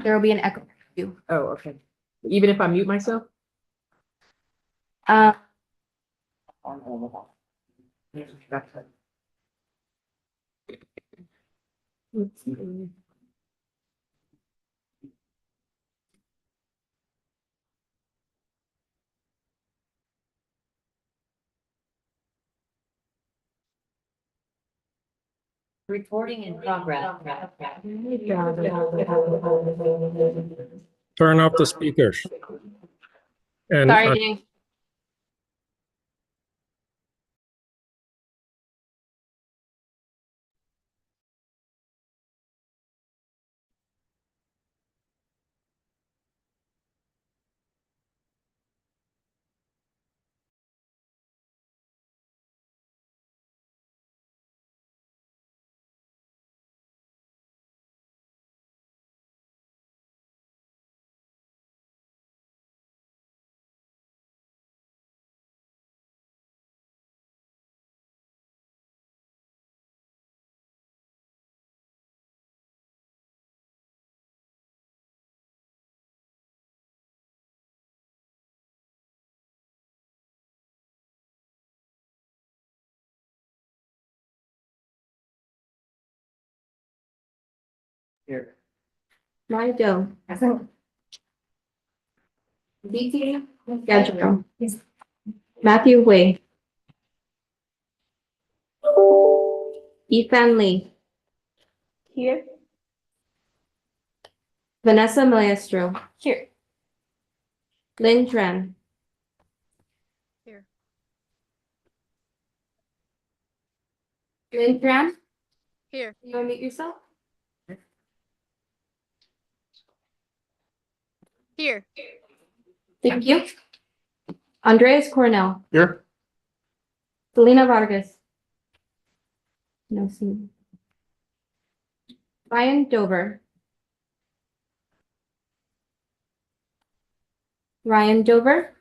There will be an echo. Oh, okay. Even if I mute myself? Uh, Let's see. Recording in progress. Turn off the speakers. And sorry, James. Here. Joe. DT Gabriel. Matthew Wei. Ethan Lee. Here. Vanessa Maestro. Here. Lynn Tran. Here. Lynn Tran, Here. you want to mute yourself? Here. Thank you. Andreas Cornell. here, Selena Vargas. No scene. Ryan Dover. Ryan Dover.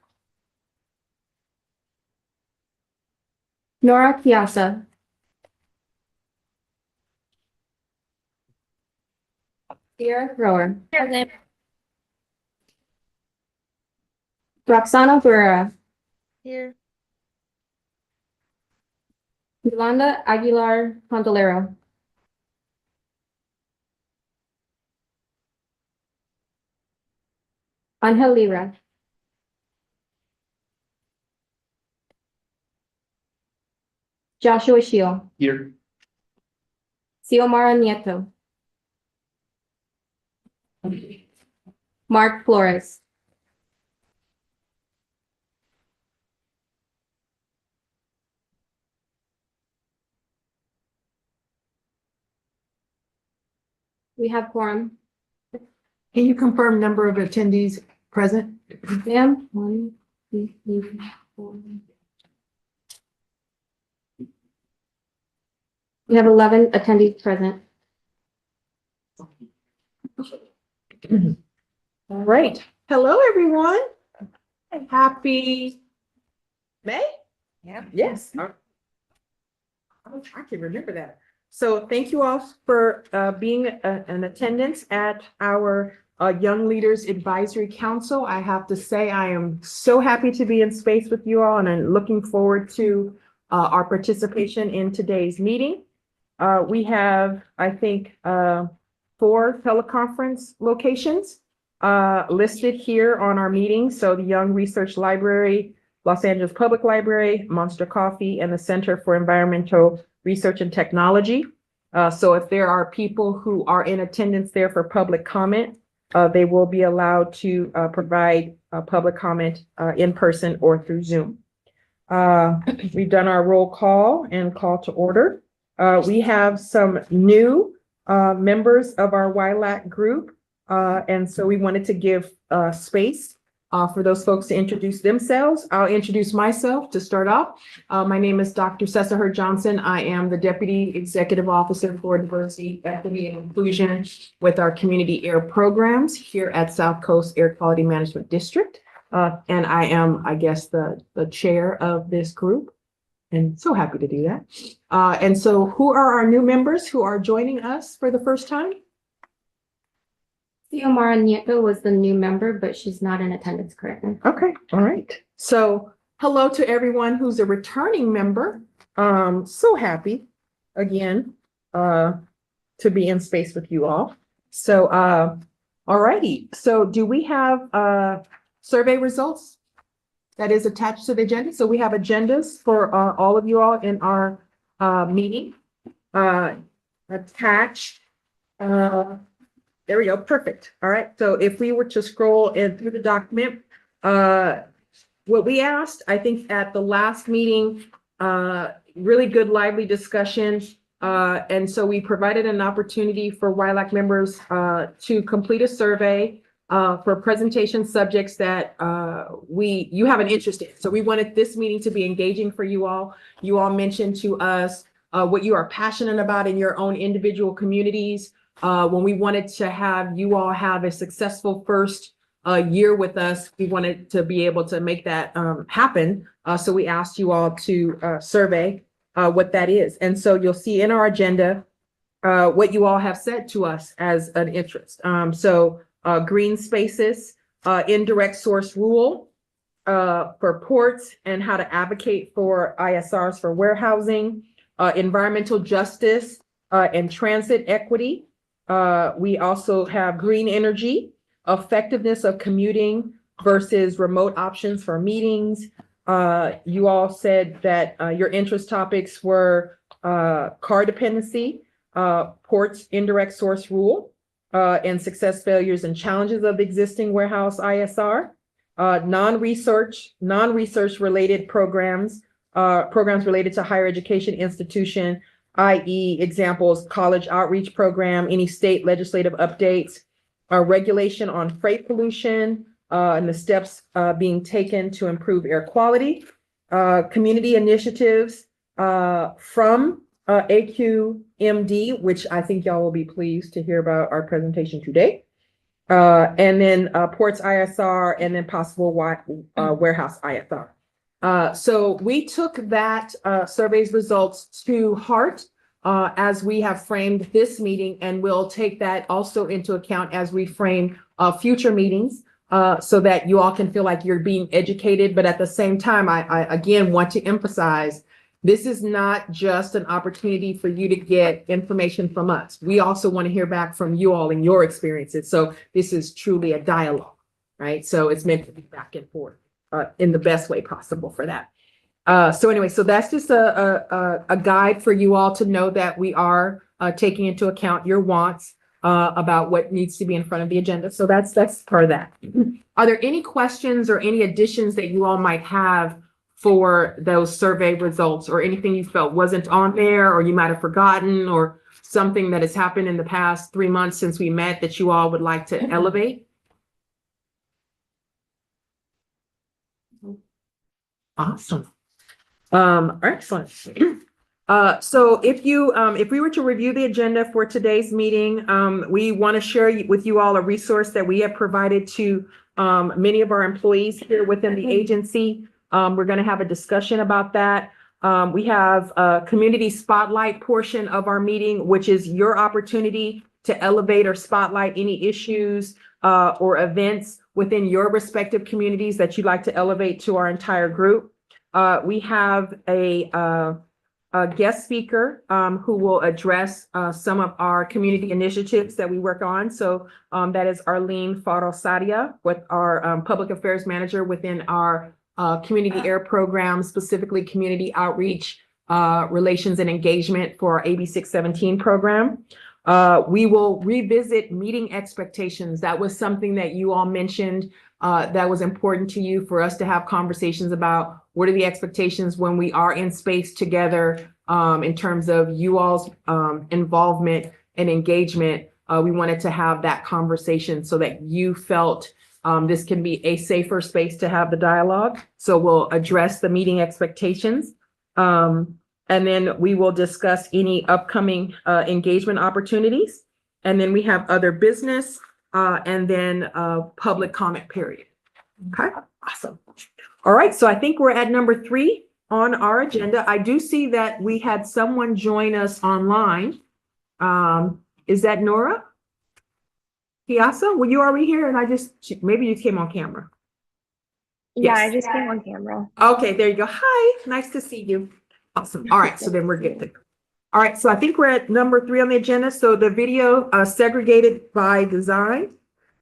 Nora Piazza. Sierra Thrower. Roxana Guerra. Here. Yolanda Aguilar Condolero. Angel Lira. Joshua Shield. here, Xiomara Nieto. Mark Flores. We have quorum. Can you confirm number of attendees present? Ma'am, 1, 2, 3, 4. We have 11 attendees present. All right. Hello, everyone. Happy May? Yeah. Yes. I can remember that. So thank you all for being in attendance at our Young Leaders Advisory Council. I have to say, I am so happy to be in space with you all, and I'm looking forward to our participation in today's meeting. We have, I think, 4 teleconference locations listed here on our meeting. So the Young Research Library, Los Angeles Public Library, Monster Coffee, and the Center for Environmental Research and Technology. So if there are people who are in attendance there for public comment, they will be allowed to provide public comment in person or through Zoom. We've done our roll call and call to order. We have some new members of our YLAC group. And so we wanted to give space for those folks to introduce themselves. I'll introduce myself to start off. My name is Dr. Cesar Johnson. I am the Deputy Executive Officer for Diversity, Equity, and Inclusion with our community air programs here at South Coast Air Quality Management District. And I am, I guess, the chair of this group. And so happy to do that. And so who are our new members who are joining us for the first time? Xiomara Nieto was the new member, but she's not in attendance currently. Okay, all right. So hello to everyone who's a returning member. So happy again to be in space with you all. So all righty. So do we have survey results that is attached to the agenda? So we have agendas for all of you all in our meeting attached. There we go. Perfect. All right. So if we were to scroll in through the document, what we asked, I think at the last meeting, really good, lively discussion. And so we provided an opportunity for YLAC members to complete a survey for presentation subjects that you have an interest in. So we wanted this meeting to be engaging for you all. You all mentioned to us what you are passionate about in your own individual communities. When we wanted to have you all have a successful first year with us, we wanted to be able to make that happen. So we asked you all to survey what that is. And so you'll see in our agenda what you all have said to us as an interest. So green spaces, indirect source rule for ports and how to advocate for ISRs for warehousing, environmental justice and transit equity. We also have green energy, effectiveness of commuting versus remote options for meetings. You all said that your interest topics were car dependency, ports indirect source rule, and success, failures, and challenges of the existing warehouse ISR, non-research related programs, programs related to higher education institution, i.e. examples, college outreach program, any state legislative updates, regulation on freight pollution, and the steps being taken to improve air quality, community initiatives from AQMD, which I think y'all will be pleased to hear about our presentation today, and then ports ISR, and then possible warehouse ISR. So we took that survey's results to heart as we have framed this meeting, and we'll take that also into account as we frame future meetings so that you all can feel like you're being educated. But at the same time, I again want to emphasize, this is not just an opportunity for you to get information from us. We also want to hear back from you all and your experiences. So this is truly a dialogue, right? So it's meant to be back and forth. In the best way possible for that. So anyway, so that's just a guide for you all to know that we are taking into account your wants about what needs to be in front of the agenda. So that's part of that. Are there any questions or any additions that you all might have for those survey results, or anything you felt wasn't on there, or you might have forgotten, or something that has happened in the past 3 months since we met that you all would like to elevate? Awesome. Excellent. So if we were to review the agenda for today's meeting, we want to share with you all a resource that we have provided to many of our employees here within the agency. We're going to have a discussion about that. We have a community spotlight portion of our meeting, which is your opportunity to elevate or spotlight any issues or events within your respective communities that you'd like to elevate to our entire group. We have a guest speaker who will address some of our community initiatives that we work on. So that is Arlene Farosadia, with our public affairs manager within our community air program, specifically community outreach, relations and engagement for our AB 617 program. We will revisit meeting expectations. That was something that you all mentioned that was important to you for us to have conversations about. What are the expectations when we are in space together in terms of you all's involvement and engagement? We wanted to have that conversation so that you felt this can be a safer space to have the dialogue. So we'll address the meeting expectations. And then we will discuss any upcoming engagement opportunities. And then we have other business and then public comment period. Okay, awesome. All right, so I think we're at number 3 on our agenda. I do see that we had someone join us online. Is that Nora? Piazza, were you already here? And maybe you came on camera. Yeah, Yes. I just came on camera. Okay, there you go. Hi, nice to see you. Awesome. All right, so then we're good there. All right, so I think we're at number 3 on the agenda. So the video segregated by design.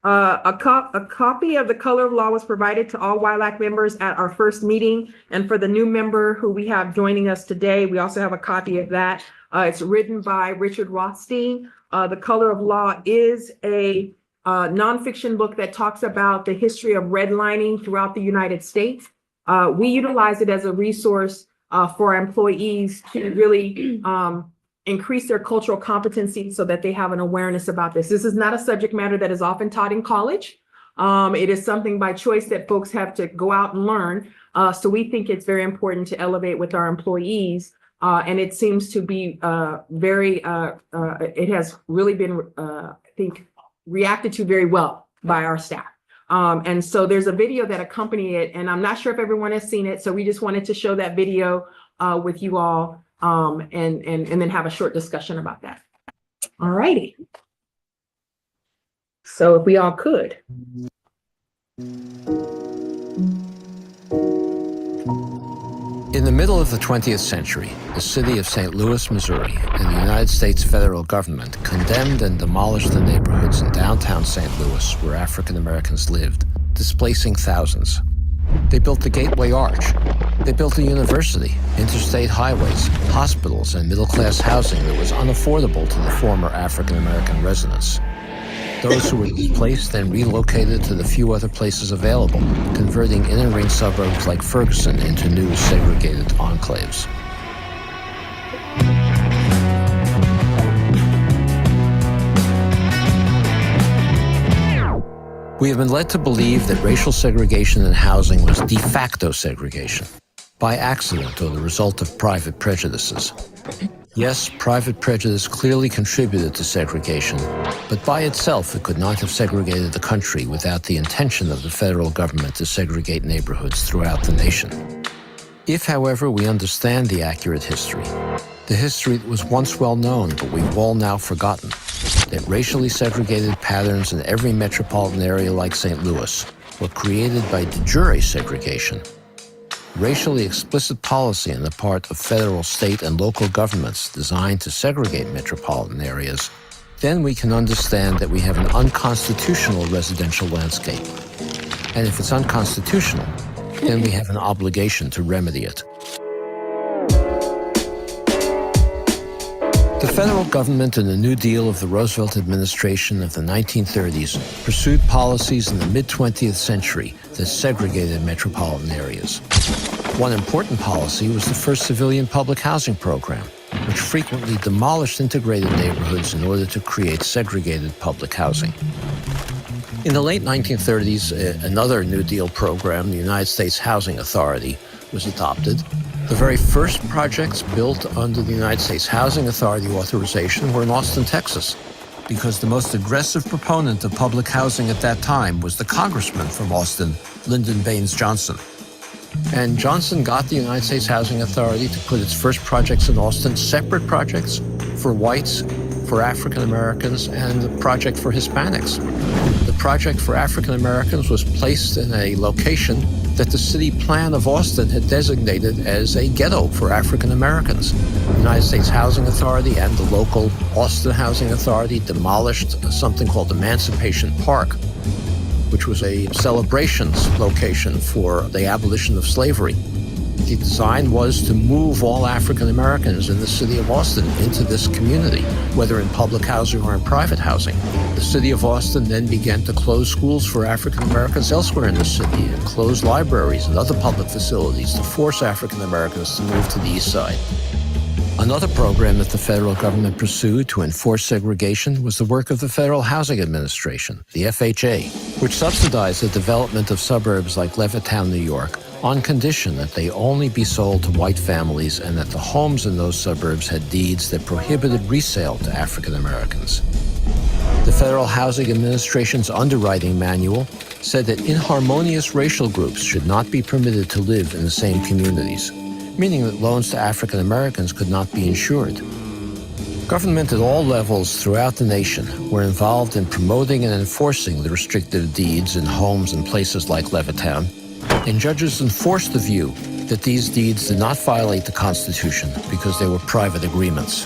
A copy of the color of law was provided to all YLAC members at our first meeting. And for the new member who we have joining us today, we also have a copy of that. It's written by Richard Rothstein. The color of law is a nonfiction book that talks about the history of redlining throughout the United States. We utilize it as a resource for our employees to really increase their cultural competency so that they have an awareness about this. This is not a subject matter that is often taught in college. It is something by choice that folks have to go out and learn. So we think it's very important to elevate with our employees. And it seems to be it has really been, I think, reacted to very well by our staff. And so there's a video that accompanied it, and I'm not sure if everyone has seen it. So we just wanted to show that video with you all and then have a short discussion about that. All righty. So if we all could. In the middle of the 20th century, the city of St. Louis, Missouri, and the United States federal government condemned and demolished the neighborhoods in downtown St. Louis where African Americans lived, displacing thousands. They built the Gateway Arch. They built a university, interstate highways, hospitals, and middle-class housing that was unaffordable to the former African American residents. Those who were displaced then relocated to the few other places available, converting inner-ring suburbs like Ferguson into new segregated enclaves. We have been led to believe that racial segregation in housing was de facto segregation, by accident or the result of private prejudices. Yes, private prejudice clearly contributed to segregation, but by itself it could not have segregated the country without the intention of the federal government to segregate neighborhoods throughout the nation. If, however, we understand the accurate history, the history that was once well known but we've all now forgotten, that racially segregated patterns in every metropolitan area like St. Louis were created by de jure segregation, racially explicit policy on the part of federal, state, and local governments designed to segregate metropolitan areas, then we can understand that we have an unconstitutional residential landscape. And if it's unconstitutional, then we have an obligation to remedy it. The federal government in the New Deal of the Roosevelt administration of the 1930s pursued policies in the mid-20th century that segregated metropolitan areas. One important policy was the first civilian public housing program, which frequently demolished integrated neighborhoods in order to create segregated public housing. In the late 1930s, another New Deal program, the United States Housing Authority, was adopted. The very first projects built under the United States Housing Authority authorization were in Austin, Texas, because the most aggressive proponent of public housing at that time was the congressman from Austin, Lyndon Baines Johnson. And Johnson got the United States Housing Authority to put its first projects in Austin, separate projects for whites, for African Americans, and a project for Hispanics. The project for African Americans was placed in a location that the city plan of Austin had designated as a ghetto for African Americans. The United States Housing Authority and the local Austin Housing Authority demolished something called Emancipation Park, which was a celebrations location for the abolition of slavery. The design was to move all African Americans in the city of Austin into this community, whether in public housing or in private housing. The city of Austin then began to close schools for African Americans elsewhere in the city and close libraries and other public facilities to force African Americans to move to the east side. Another program that the federal government pursued to enforce segregation was the work of the Federal Housing Administration, the FHA, which subsidized the development of suburbs like Levittown, New York, on condition that they only be sold to white families and that the homes in those suburbs had deeds that prohibited resale to African Americans. The Federal Housing Administration's underwriting manual said that inharmonious racial groups should not be permitted to live in the same communities, meaning that loans to African Americans could not be insured. Government at all levels throughout the nation were involved in promoting and enforcing the restrictive deeds in homes and places like Levittown, and judges enforced the view that these deeds did not violate the Constitution because they were private agreements.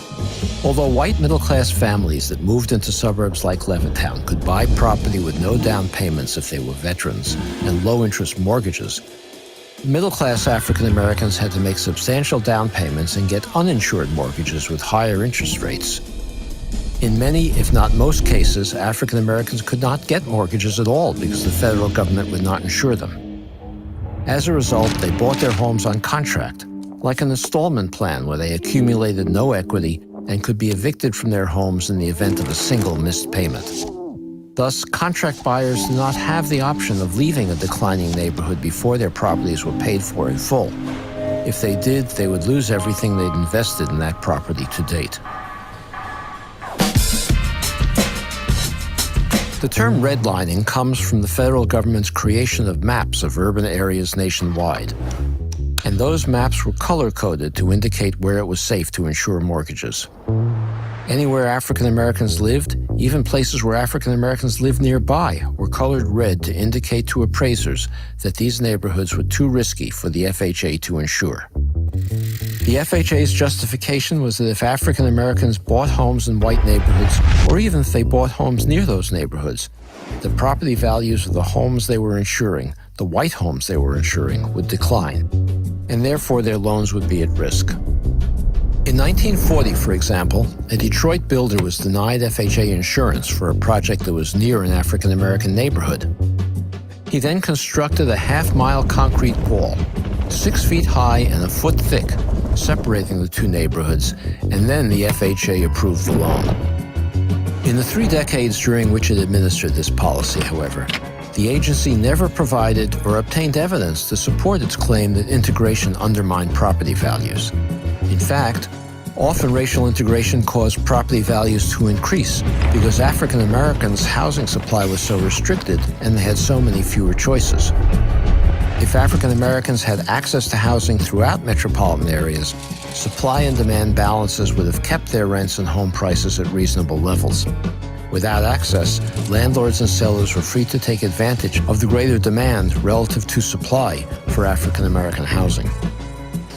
Although white middle-class families that moved into suburbs like Levittown could buy property with no down payments if they were veterans and low-interest mortgages, middle-class African Americans had to make substantial down payments and get uninsured mortgages with higher interest rates. In many, if not most cases, African Americans could not get mortgages at all because the federal government would not insure them. As a result, they bought their homes on contract, like an installment plan where they accumulated no equity and could be evicted from their homes in the event of a single missed payment. Thus, contract buyers do not have the option of leaving a declining neighborhood before their properties were paid for in full. If they did, they would lose everything they'd invested in that property to date. The term redlining comes from the federal government's creation of maps of urban areas nationwide. And those maps were color-coded to indicate where it was safe to insure mortgages. Anywhere African Americans lived, even places where African Americans lived nearby, were colored red to indicate to appraisers that these neighborhoods were too risky for the FHA to insure. The FHA's justification was that if African Americans bought homes in white neighborhoods, or even if they bought homes near those neighborhoods, the property values of the homes they were insuring, the white homes they were insuring, would decline, and therefore their loans would be at risk. In 1940, for example, a Detroit builder was denied FHA insurance for a project that was near an African American neighborhood. He then constructed a half-mile concrete wall, 6 feet high and a foot thick, separating the two neighborhoods, and then the FHA approved the loan. In the 3 decades during which it administered this policy, however, the agency never provided or obtained evidence to support its claim that integration undermined property values. In fact, often racial integration caused property values to increase because African Americans' housing supply was so restricted and they had so many fewer choices. If African Americans had access to housing throughout metropolitan areas, supply and demand balances would have kept their rents and home prices at reasonable levels. Without access, landlords and sellers were free to take advantage of the greater demand relative to supply for African American housing.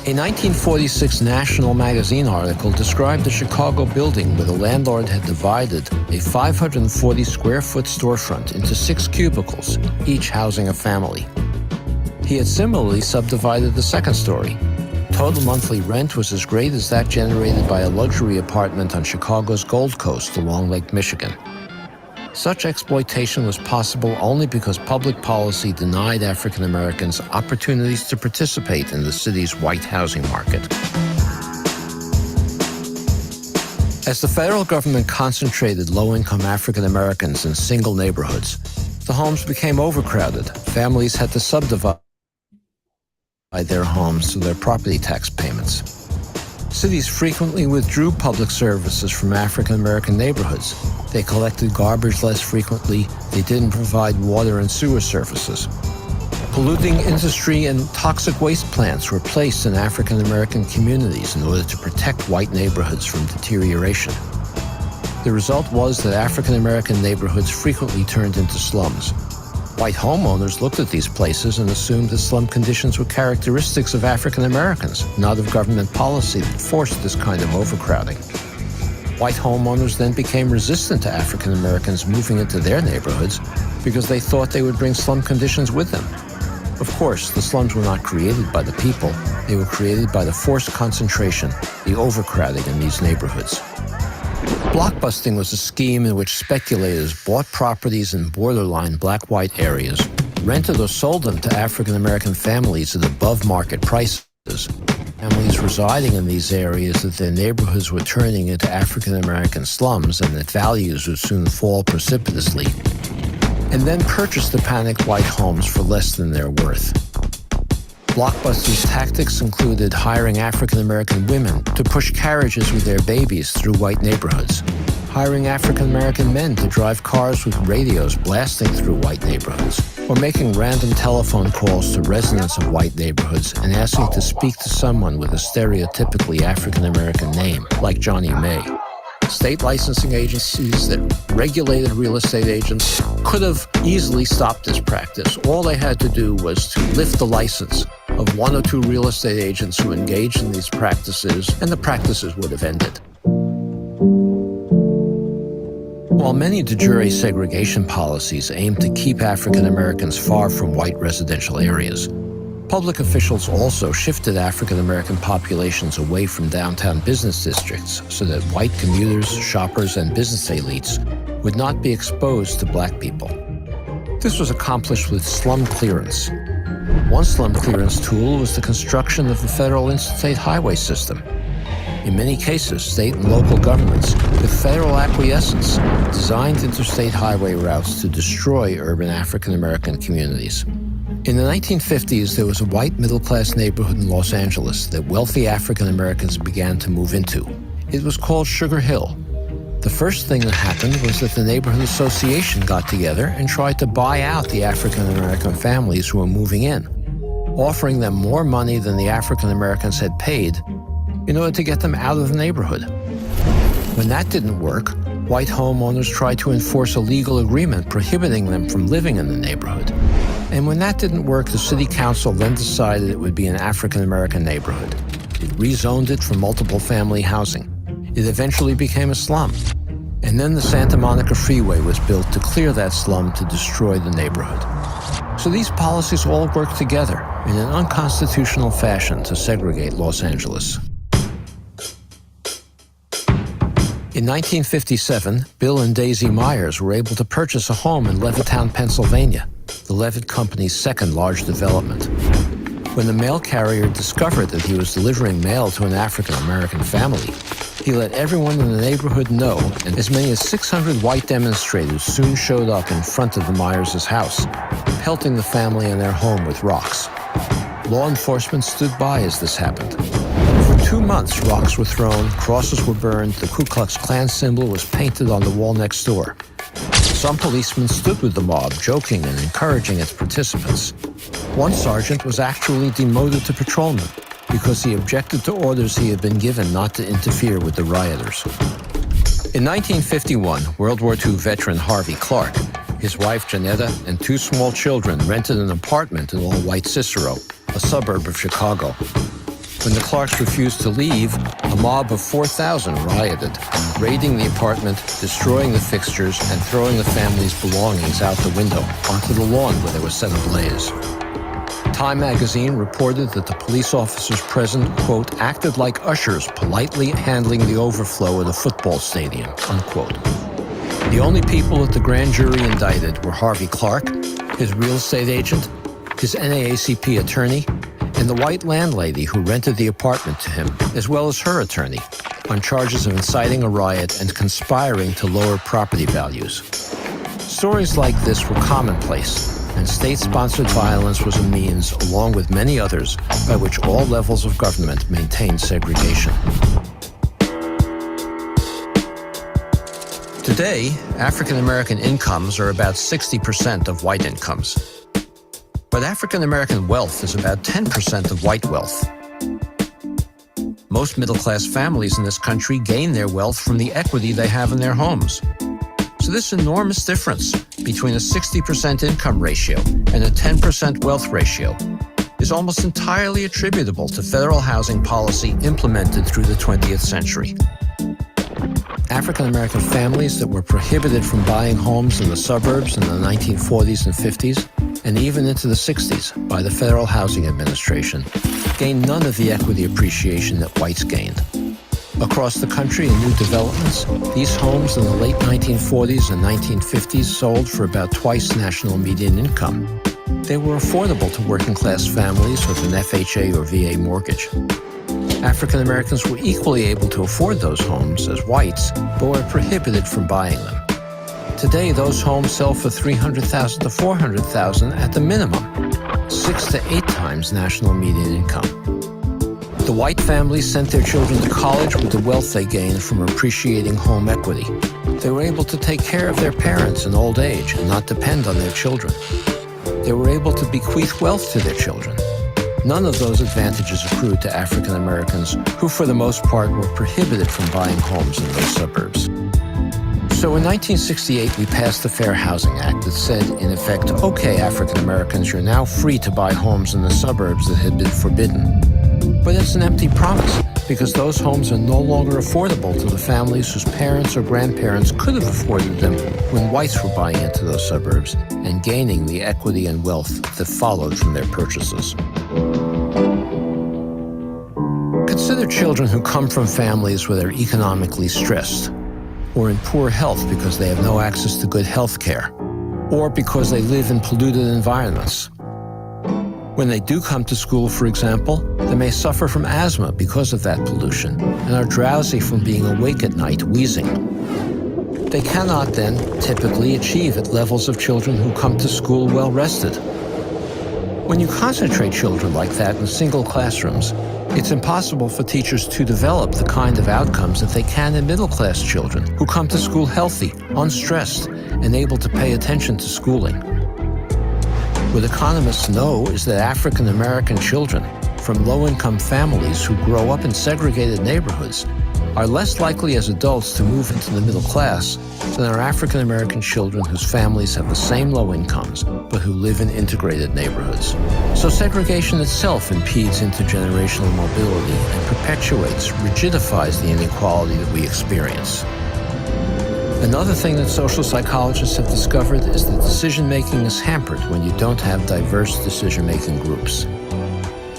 A 1946 National Magazine article described a Chicago building where the landlord had divided a 540-square-foot storefront into 6 cubicles, each housing a family. He had similarly subdivided the second story. Total monthly rent was as great as that generated by a luxury apartment on Chicago's Gold Coast along Lake Michigan. Such exploitation was possible only because public policy denied African Americans opportunities to participate in the city's white housing market. As the federal government concentrated low-income African Americans in single neighborhoods, the homes became overcrowded. Families had to subdivide their homes to their property tax payments. Cities frequently withdrew public services from African American neighborhoods. They collected garbage less frequently. They didn't provide water and sewer services. Polluting industry and toxic waste plants were placed in African American communities in order to protect white neighborhoods from deterioration. The result was that African American neighborhoods frequently turned into slums. White homeowners looked at these places and assumed that slum conditions were characteristics of African Americans, not of government policy that forced this kind of overcrowding. White homeowners then became resistant to African Americans moving into their neighborhoods because they thought they would bring slum conditions with them. Of course, the slums were not created by the people. They were created by the forced concentration, the overcrowding in these neighborhoods. Blockbusting was a scheme in which speculators bought properties in borderline black-white areas, rented or sold them to African American families at above-market prices. Families residing in these areas that their neighborhoods were turning into African American slums and that values would soon fall precipitously, and then purchased the panicked white homes for less than their worth. Blockbusters' tactics included hiring African American women to push carriages with their babies through white neighborhoods, hiring African American men to drive cars with radios blasting through white neighborhoods, or making random telephone calls to residents of white neighborhoods and asking to speak to someone with a stereotypically African American name, like Johnny May. State licensing agencies that regulated real estate agents could have easily stopped this practice. All they had to do was to lift the license of one or two real estate agents who engaged in these practices, and the practices would have ended. While many de jure segregation policies aim to keep African Americans far from white residential areas, public officials also shifted African American populations away from downtown business districts so that white commuters, shoppers, and business elites would not be exposed to black people. This was accomplished with slum clearance. One slum clearance tool was the construction of the federal interstate highway system. In many cases, state and local governments, with federal acquiescence, designed interstate highway routes to destroy urban African American communities. In the 1950s, there was a white middle-class neighborhood in Los Angeles that wealthy African Americans began to move into. It was called Sugar Hill. The first thing that happened was that the neighborhood association got together and tried to buy out the African American families who were moving in, offering them more money than the African Americans had paid in order to get them out of the neighborhood. When that didn't work, white homeowners tried to enforce a legal agreement prohibiting them from living in the neighborhood. And when that didn't work, the city council then decided it would be an African American neighborhood. It rezoned it for multiple family housing. It eventually became a slum. And then the Santa Monica Freeway was built to clear that slum to destroy the neighborhood. So these policies all worked together in an unconstitutional fashion to segregate Los Angeles. In 1957, Bill and Daisy Myers were able to purchase a home in Levittown, Pennsylvania, the Levitt Company's second large development. When the mail carrier discovered that he was delivering mail to an African-American family, he let everyone in the neighborhood know, and as many as 600 white demonstrators soon showed up in front of the Myers' house, pelting the family and their home with rocks. Law enforcement stood by as this happened. For 2 months, rocks were thrown, crosses were burned, the Ku Klux Klan symbol was painted on the wall next door. Some policemen stood with the mob, joking and encouraging its participants. One sergeant was actually demoted to patrolman because he objected to orders he had been given not to interfere with the rioters. In 1951, World War II veteran Harvey Clark, his wife Janetta, and 2 small children rented an apartment in all-white Cicero, a suburb of Chicago. When the Clarks refused to leave, a mob of 4,000 rioted, raiding the apartment, destroying the fixtures, and throwing the family's belongings out the window onto the lawn where they were set ablaze. Time magazine reported that the police officers present, quote, acted like ushers politely handling the overflow at a football stadium, unquote. The only people that the grand jury indicted were Harvey Clark, his real estate agent, his NAACP attorney, and the white landlady who rented the apartment to him, as well as her attorney, on charges of inciting a riot and conspiring to lower property values. Stories like this were commonplace, and state-sponsored violence was a means, along with many others, by which all levels of government maintained segregation. Today, African American incomes are about 60% of white incomes. But African American wealth is about 10% of white wealth. Most middle-class families in this country gain their wealth from the equity they have in their homes. So this enormous difference between a 60% income ratio and a 10% wealth ratio is almost entirely attributable to federal housing policy implemented through the 20th century. African American families that were prohibited from buying homes in the suburbs in the 1940s and 50s, and even into the 60s by the Federal Housing Administration, gained none of the equity appreciation that whites gained. Across the country in new developments, these homes in the late 1940s and 1950s sold for about twice national median income. They were affordable to working-class families with an FHA or VA mortgage. African Americans were equally able to afford those homes as whites, but were prohibited from buying them. Today, those homes sell for $300,000 to $400,000 at the minimum, 6 to 8 times national median income. The white families sent their children to college with the wealth they gained from appreciating home equity. They were able to take care of their parents in old age and not depend on their children. They were able to bequeath wealth to their children. None of those advantages accrued to African Americans who, for the most part, were prohibited from buying homes in those suburbs. So in 1968, we passed the Fair Housing Act that said, in effect, okay, African Americans, you're now free to buy homes in the suburbs that had been forbidden. But it's an empty promise, because those homes are no longer affordable to the families whose parents or grandparents could have afforded them when whites were buying into those suburbs and gaining the equity and wealth that followed from their purchases. Consider children who come from families where they're economically stressed, or in poor health because they have no access to good health care, or because they live in polluted environments. When they do come to school, for example, they may suffer from asthma because of that pollution and are drowsy from being awake at night, wheezing. They cannot then typically achieve at levels of children who come to school well rested. When you concentrate children like that in single classrooms, it's impossible for teachers to develop the kind of outcomes that they can in middle-class children who come to school healthy, unstressed, and able to pay attention to schooling. What economists know is that African American children from low-income families who grow up in segregated neighborhoods are less likely as adults to move into the middle class than are African American children whose families have the same low incomes but who live in integrated neighborhoods. So segregation itself impedes intergenerational mobility and perpetuates, rigidifies the inequality that we experience. Another thing that social psychologists have discovered is that decision-making is hampered when you don't have diverse decision-making groups.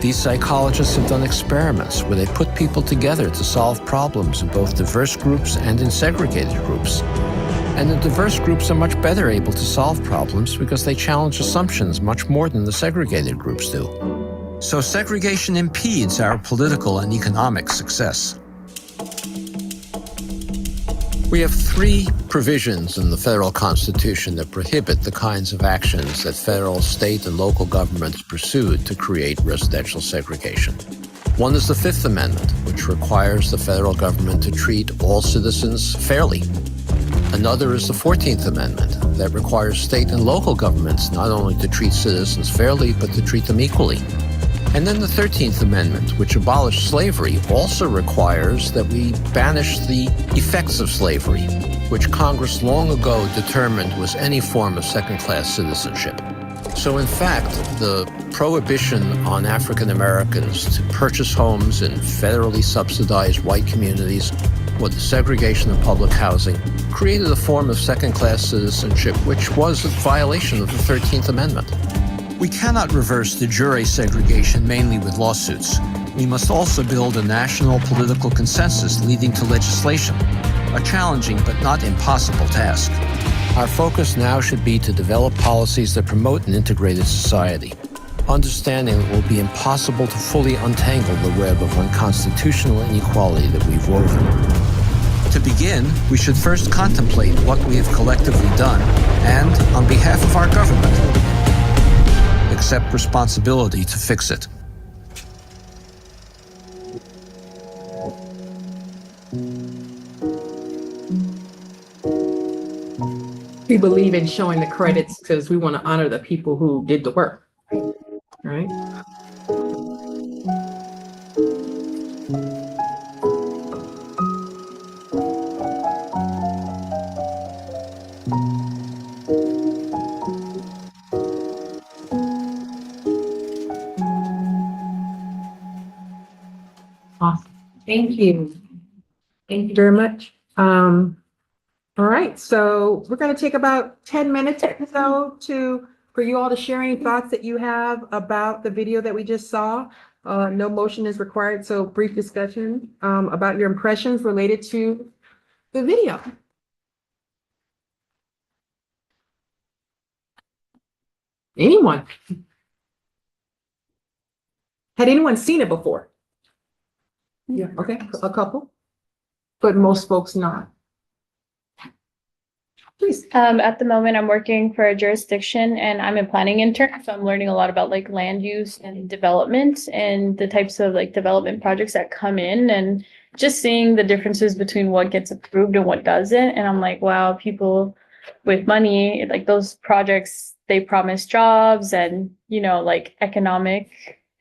These psychologists have done experiments where they put people together to solve problems in both diverse groups and in segregated groups. And the diverse groups are much better able to solve problems because they challenge assumptions much more than the segregated groups do. So segregation impedes our political and economic success. We have 3 provisions in the federal Constitution that prohibit the kinds of actions that federal, state, and local governments pursued to create residential segregation. One is the Fifth Amendment, which requires the federal government to treat all citizens fairly. Another is the 14th Amendment that requires state and local governments not only to treat citizens fairly, but to treat them equally. And then the 13th Amendment, which abolished slavery, also requires that we banish the effects of slavery, which Congress long ago determined was any form of second-class citizenship. So in fact, the prohibition on African Americans to purchase homes in federally subsidized white communities or the segregation of public housing created a form of second-class citizenship, which was a violation of the 13th Amendment. We cannot reverse de jure segregation mainly with lawsuits. We must also build a national political consensus leading to legislation, a challenging but not impossible task. Our focus now should be to develop policies that promote an integrated society, understanding it will be impossible to fully untangle the web of unconstitutional inequality that we've woven. To begin, we should first contemplate what we have collectively done and, on behalf of our government, accept responsibility to fix it. We believe in showing the credits because we want to honor the people who did the work, right? Awesome. Thank you. Thank you very much. All right, so we're going to take about 10 minutes or so for you all to share any thoughts that you have about the video that we just saw. No motion is required, so brief discussion about your impressions related to the video. Anyone? Had anyone seen it before? Yeah, okay, a couple, but most folks not. Please. At the moment, I'm working for a jurisdiction and I'm a planning intern. So I'm learning a lot about like land use and development and the types of like development projects that come in and just seeing the differences between what gets approved and what doesn't. And I'm like, wow, people with money, like those projects, they promise jobs and, you know, like economic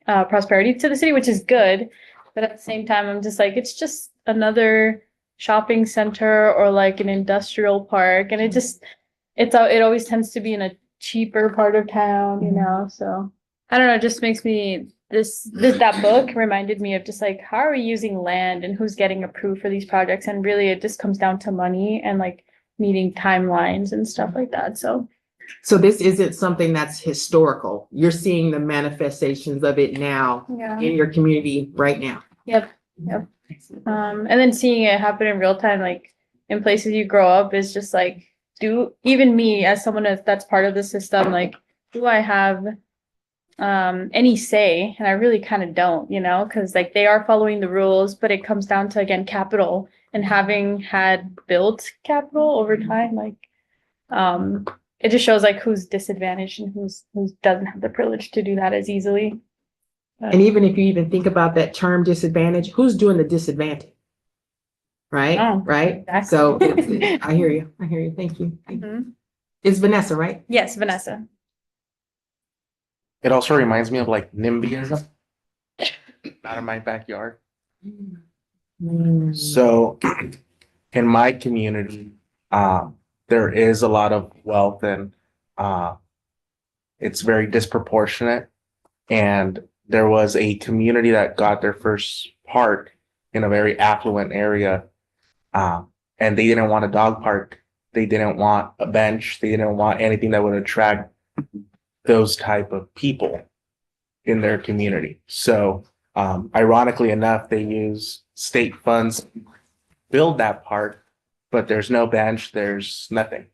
prosperity to the city, which is good. But at the same time, I'm just like, it's just another shopping center or like an industrial park. And it always tends to be in a cheaper part of town, you know? So I don't know, it just makes me, that book reminded me of just like, how are we using land and who's getting approved for these projects? And really it just comes down to money and like meeting timelines and stuff like that. So this isn't something that's historical. You're seeing the manifestations of it now yeah. in your community right now. Yep. And then seeing it happen in real time, like in places you grow up, is just like, even me as someone that's part of the system, like, do I have any say? And I really kind of don't, you know, because like they are following the rules, but it comes down to, again, capital, and having had built capital over time, like it just shows like who's disadvantaged and who doesn't have the privilege to do that as easily. And even if you even think about that term disadvantage, who's doing the disadvantage? Right? Oh, Right? exactly. So I hear you. Thank you. Mhm. It's Vanessa, right? Yes, Vanessa. It also reminds me of like NIMBYism out of my backyard. So in my community, there is a lot of wealth and it's very disproportionate. And there was a community that got their first park in a very affluent area. And they didn't want a dog park. They didn't want a bench. They didn't want anything that would attract those type of people in their community. So ironically enough, they use state funds to build that park, but there's no bench, there's nothing.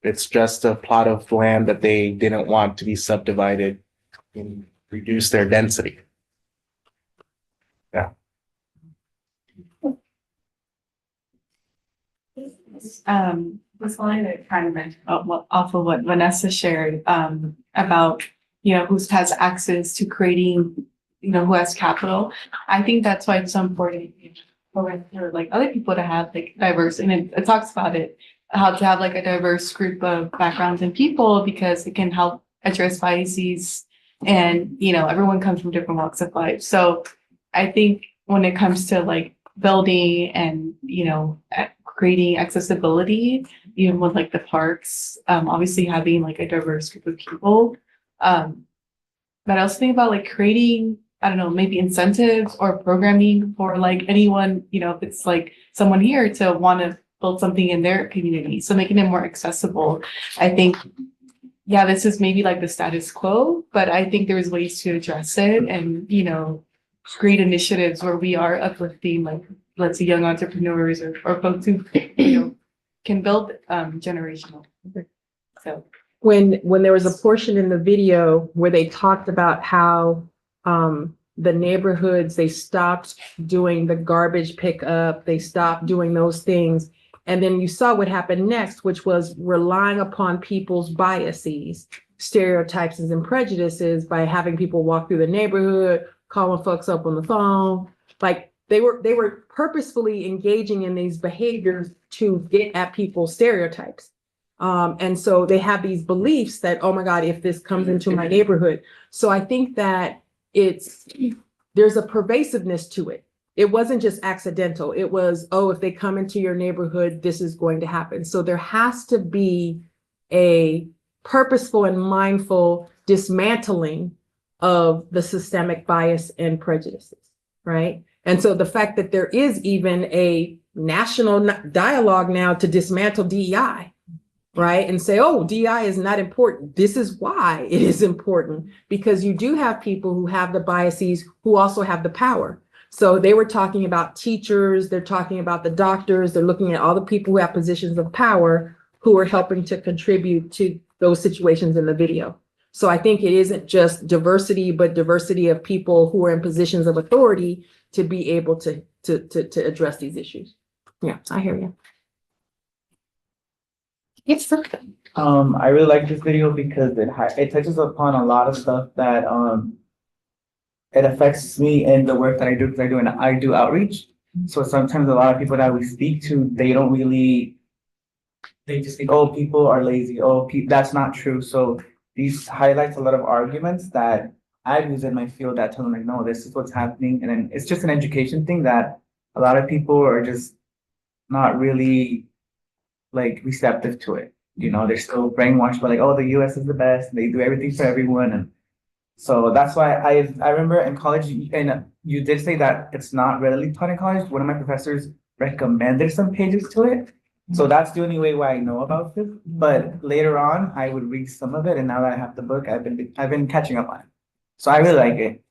It's just a plot of land that they didn't want to be subdivided and reduce their density. Yeah. This line that kind of mentioned off of what Vanessa shared, about, you know, who has access to creating, you know, who has capital. I think that's why it's so important for like other people to have like diverse, and it talks about it, how to have like a diverse group of backgrounds and people, because it can help address biases, and, you know, everyone comes from different walks of life. So I think when it comes to like building and, you know, creating accessibility, even with like the parks, obviously having like a diverse group of people. But I also think about like creating, I don't know, maybe incentives or programming for like anyone, you know, if it's like someone here to want to build something in their community. So making it more accessible. I think, yeah, this is maybe like the status quo, but I think there's ways to address it and, you know, create initiatives where we are uplifting, like, let's say young entrepreneurs or folks who, you know, can build generational. So When there was a portion in the video where they talked about how the neighborhoods, they stopped doing the garbage pickup, they stopped doing those things. And then you saw what happened next, which was relying upon people's biases, stereotypes, and prejudices by having people walk through the neighborhood, calling folks up on the phone. Like they were purposefully engaging in these behaviors to get at people's stereotypes. And so they have these beliefs that, oh my God, if this comes into my neighborhood. So I think that there's a pervasiveness to it. It wasn't just accidental. It was, oh, if they come into your neighborhood, this is going to happen. So there has to be a purposeful and mindful dismantling of the systemic bias and prejudices, right? And so the fact that there is even a national dialogue now to dismantle DEI, right? And say, oh, DEI is not important. This is why it is important, because you do have people who have the biases who also have the power. So they were talking about teachers, they're talking about the doctors, they're looking at all the people who have positions of power who are helping to contribute to those situations in the video. So I think it isn't just diversity, but diversity of people who are in positions of authority to be able to address these issues. Yeah, I hear you. Yes. I really like this video because it touches upon a lot of stuff that it affects me in the work that I do, because I do outreach. So sometimes a lot of people that we speak to, they just think, oh, people are lazy. Oh, that's not true. So these highlights a lot of arguments that I've used in my field that tell them like, no, this is what's happening. And then it's just an education thing that a lot of people are just not really like receptive to it. You know, they're still brainwashed by like, oh, the US is the best. They do everything for everyone. And so that's why I remember in college, and you did say that it's not readily taught in college. One of my professors recommended some pages to it. So that's the only way why I know about it. But later on, I would read some of it, and now that I have the book, I've been catching up on it. So I really like it.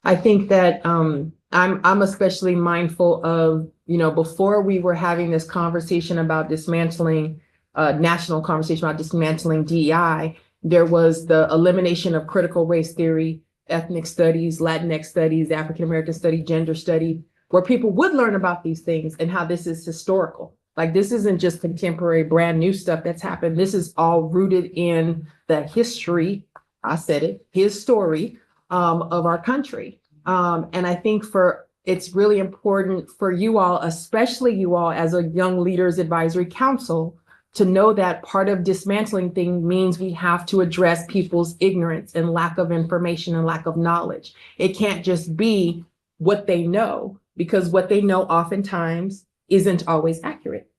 I think that I'm especially mindful of, you know, before we were having this conversation about dismantling, national conversation about dismantling DEI, there was the elimination of critical race theory, ethnic studies, Latinx studies, African American study, gender study, where people would learn about these things and how this is historical. Like this isn't just contemporary, brand new stuff that's happened. This is all rooted in the history, I said it, his story of our country. And I think it's really important for you all, especially you all as a Young Leaders Advisory Council, to know that part of dismantling things means we have to address people's ignorance and lack of information and lack of knowledge. It can't just be what they know, because what they know oftentimes isn't always accurate,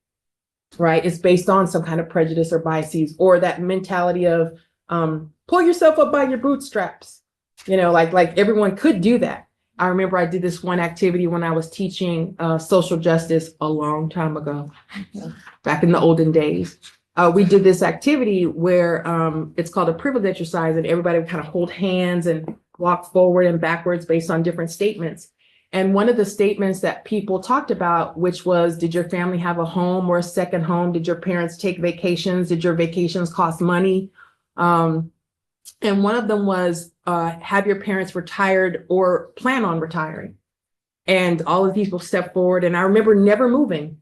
right? It's based on some kind of prejudice or biases, or that mentality of pull yourself up by your bootstraps. You know, like everyone could do that. I remember I did this one activity when I was teaching social justice a long time ago, back in the olden days. We did this activity where it's called a privilege exercise, and everybody would kind of hold hands and walk forward and backwards based on different statements. And one of the statements that people talked about, which was, did your family have a home or a second home? Did your parents take vacations? Did your vacations cost money? And one of them was, have your parents retired or plan on retiring? And all of the people stepped forward, and I remember never moving,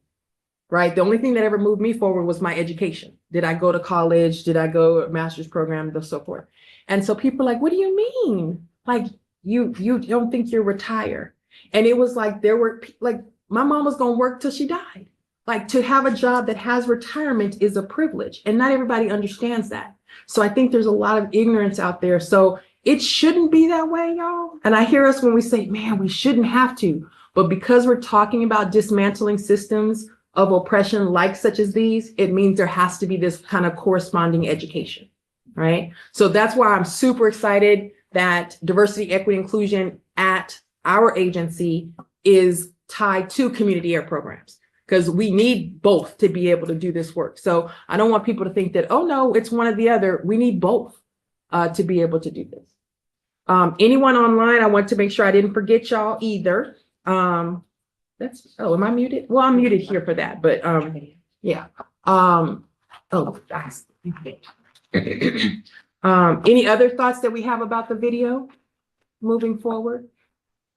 right? The only thing that ever moved me forward was my education. Did I go to college? Did I go a master's program and so forth? And so people are like, what do you mean? Like, you don't think you're retired? And it was like, there were like, my mom was going to work till she died. Like, to have a job that has retirement is a privilege, and not everybody understands that. So I think there's a lot of ignorance out there. So it shouldn't be that way, y'all. And I hear us when we say, man, we shouldn't have to. But because we're talking about dismantling systems of oppression like such as these, it means there has to be this kind of corresponding education, right? So that's why I'm super excited that diversity, equity, inclusion at our agency is tied to community air programs, because we need both to be able to do this work. So I don't want people to think that, oh no, it's one or the other. We need both to be able to do this. Anyone online, I want to make sure I didn't forget y'all either. Am I muted? Well, I'm muted here for that, but yeah. That's any other thoughts that we have about the video moving forward?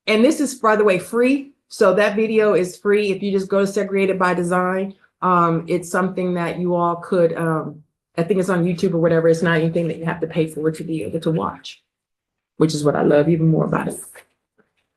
And this is, by the way, free. So that video is free. If you just go to Segregated by Design, it's something that you all could, I think it's on YouTube or whatever. It's not anything that you have to pay for to be able to watch, which is what I love even more about it.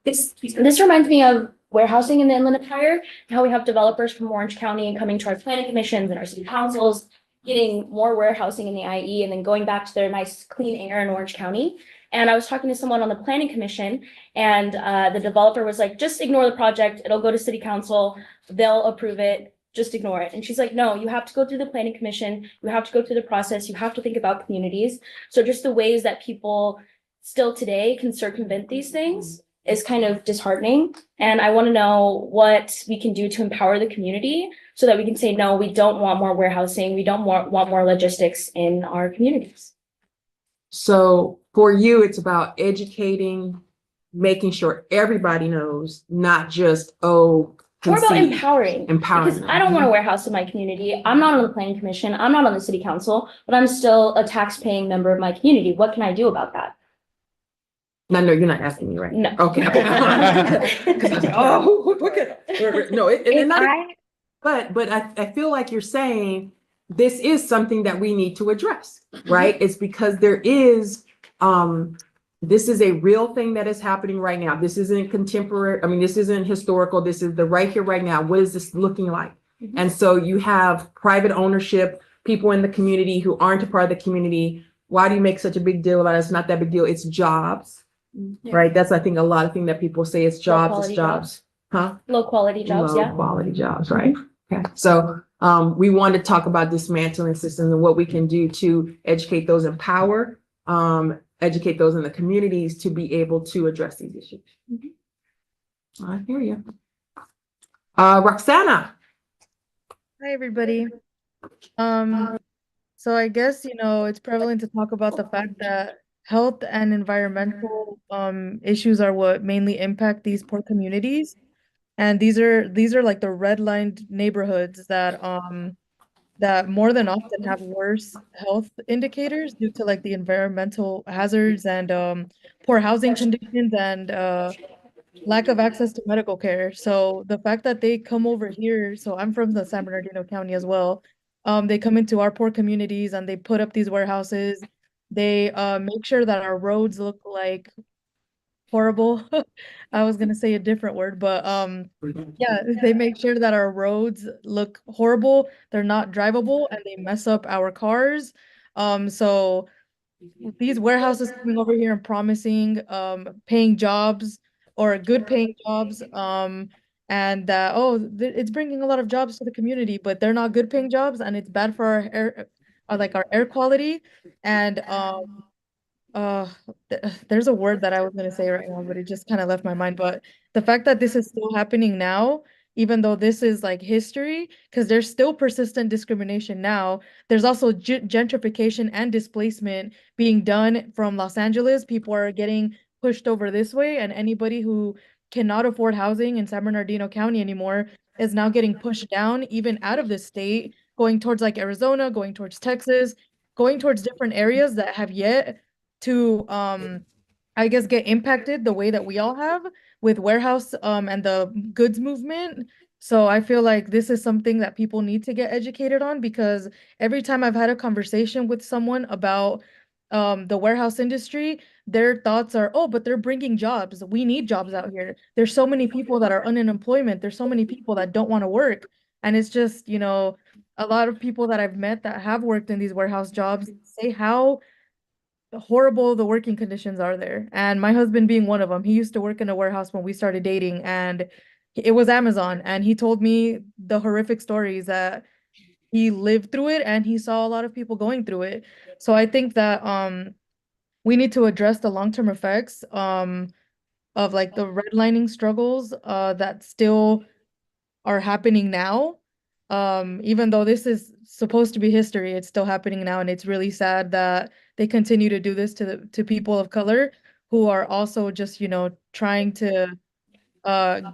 This reminds me of warehousing in the Inland Empire, how we have developers from Orange County coming to our planning commissions and our city councils, getting more warehousing in the IE, and then going back to their nice clean air in Orange County. And I was talking to someone on the planning commission, and the developer was like, just ignore the project. It'll go to city council. They'll approve it. Just ignore it. And she's like, no, you have to go through the planning commission. You have to go through the process. You have to think about communities. So just the ways that people still today can circumvent these things is kind of disheartening. And I want to know what we can do to empower the community so that we can say, no, we don't want more warehousing. We don't want more logistics in our communities. So for you, it's about educating, making sure everybody knows, not just, More about concede. empowering. Because I don't want a warehouse in my community. I'm not on the planning commission. I'm not on the city council, but I'm still a tax-paying member of my community. What can I do about that? No, you're not asking me, right? No. Okay. Oh, look at no, but I feel like you're saying this is something that we need to address, right? It's because there is this is a real thing that is happening right now. This isn't contemporary. I mean, this isn't historical. This is the right here, right now. What is this looking like? And so you have private ownership, people in the community who aren't a part of the community why do you make such a big deal about it? It's not that big deal. It's jobs, Yeah. right? That's, I think, a lot of thing that people say it's jobs, it's quality jobs. Huh? Low quality jobs, Low yeah. quality jobs, right? Okay, so we want to talk about dismantling systems and what we can do to educate those in power, educate those in the communities to be able to address these issues. I hear you. Roxana. Hi, everybody. So I guess, it's prevalent to talk about the fact that health and environmental issues are what mainly impact these poor communities. And these are like the redlined neighborhoods that more than often have worse health indicators due to like the environmental hazards and poor housing conditions and lack of access to medical care. So the fact that they come over here, so I'm from the San Bernardino County as well. They come into our poor communities and they put up these warehouses. They make sure that our roads look like horrible. I was gonna say a different word, but yeah, they make sure that our roads look horrible. They're not drivable and they mess up our cars. So these warehouses coming over here and promising paying jobs or good paying jobs and that it's bringing a lot of jobs to the community, but they're not good paying jobs and it's bad for our air like our air quality and uh there's a word that I was gonna say right now, but it just kind of left my mind. But the fact that this is still happening now, even though this is like history, because there's still persistent discrimination now. There's also gentrification and displacement being done from Los Angeles. People are getting pushed over this way, and anybody who cannot afford housing in San Bernardino County anymore is now getting pushed down, even out of the state, going towards like Arizona, going towards Texas, going towards different areas that have yet to I guess get impacted the way that we all have with warehouse and the goods movement. So I feel like this is something that people need to get educated on, because every time I've had a conversation with someone about the warehouse industry, their thoughts are, oh, but they're bringing jobs. We need jobs out here. There's so many people that are unemployment. There's so many people that don't want to work. And it's just, a lot of people that I've met that have worked in these warehouse jobs say how horrible the working conditions are there. And my husband being one of them, he used to work in a warehouse when we started dating, and it was Amazon. And he told me the horrific stories that he lived through it and he saw a lot of people going through it. So I think that we need to address the long-term effects of like the redlining struggles that still are happening now. Even though this is supposed to be history, it's still happening now, and it's really sad that they continue to do this to people of color who are also just, trying to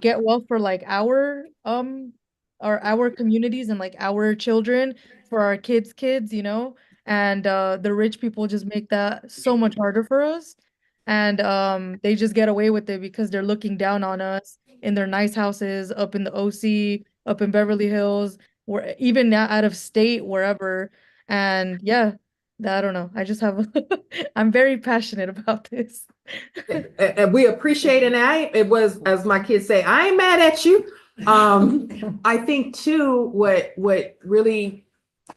get well for like our communities and like our children, for our kids, and the rich people just make that so much harder for us. And they just get away with it because they're looking down on us in their nice houses up in the OC, up in Beverly Hills, or even now out of state, wherever. And yeah, I don't know. I just have I'm very passionate about this. And we appreciate it was, as my kids say, I ain't mad at you. I think too, what really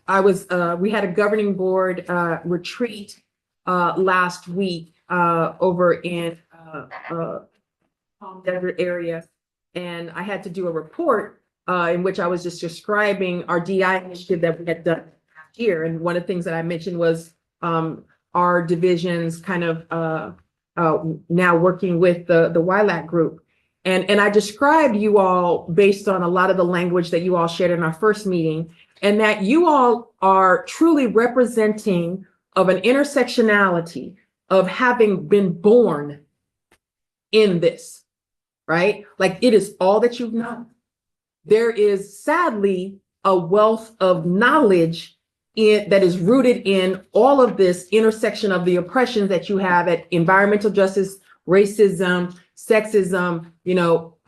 we had a governing board retreat last week over in Denver area, and I had to do a report in which I was just describing our DI initiative that we had done last year. And one of the things that I mentioned was our divisions kind of now working with the YLAC group. And I described you all based on a lot of the language that you all shared in our first meeting, and that you all are truly representing of an intersectionality of having been born in this, right? Like, it is all that you've known. There is sadly a wealth of knowledge that is rooted in all of this intersection of the oppressions that you have at environmental justice, racism, sexism,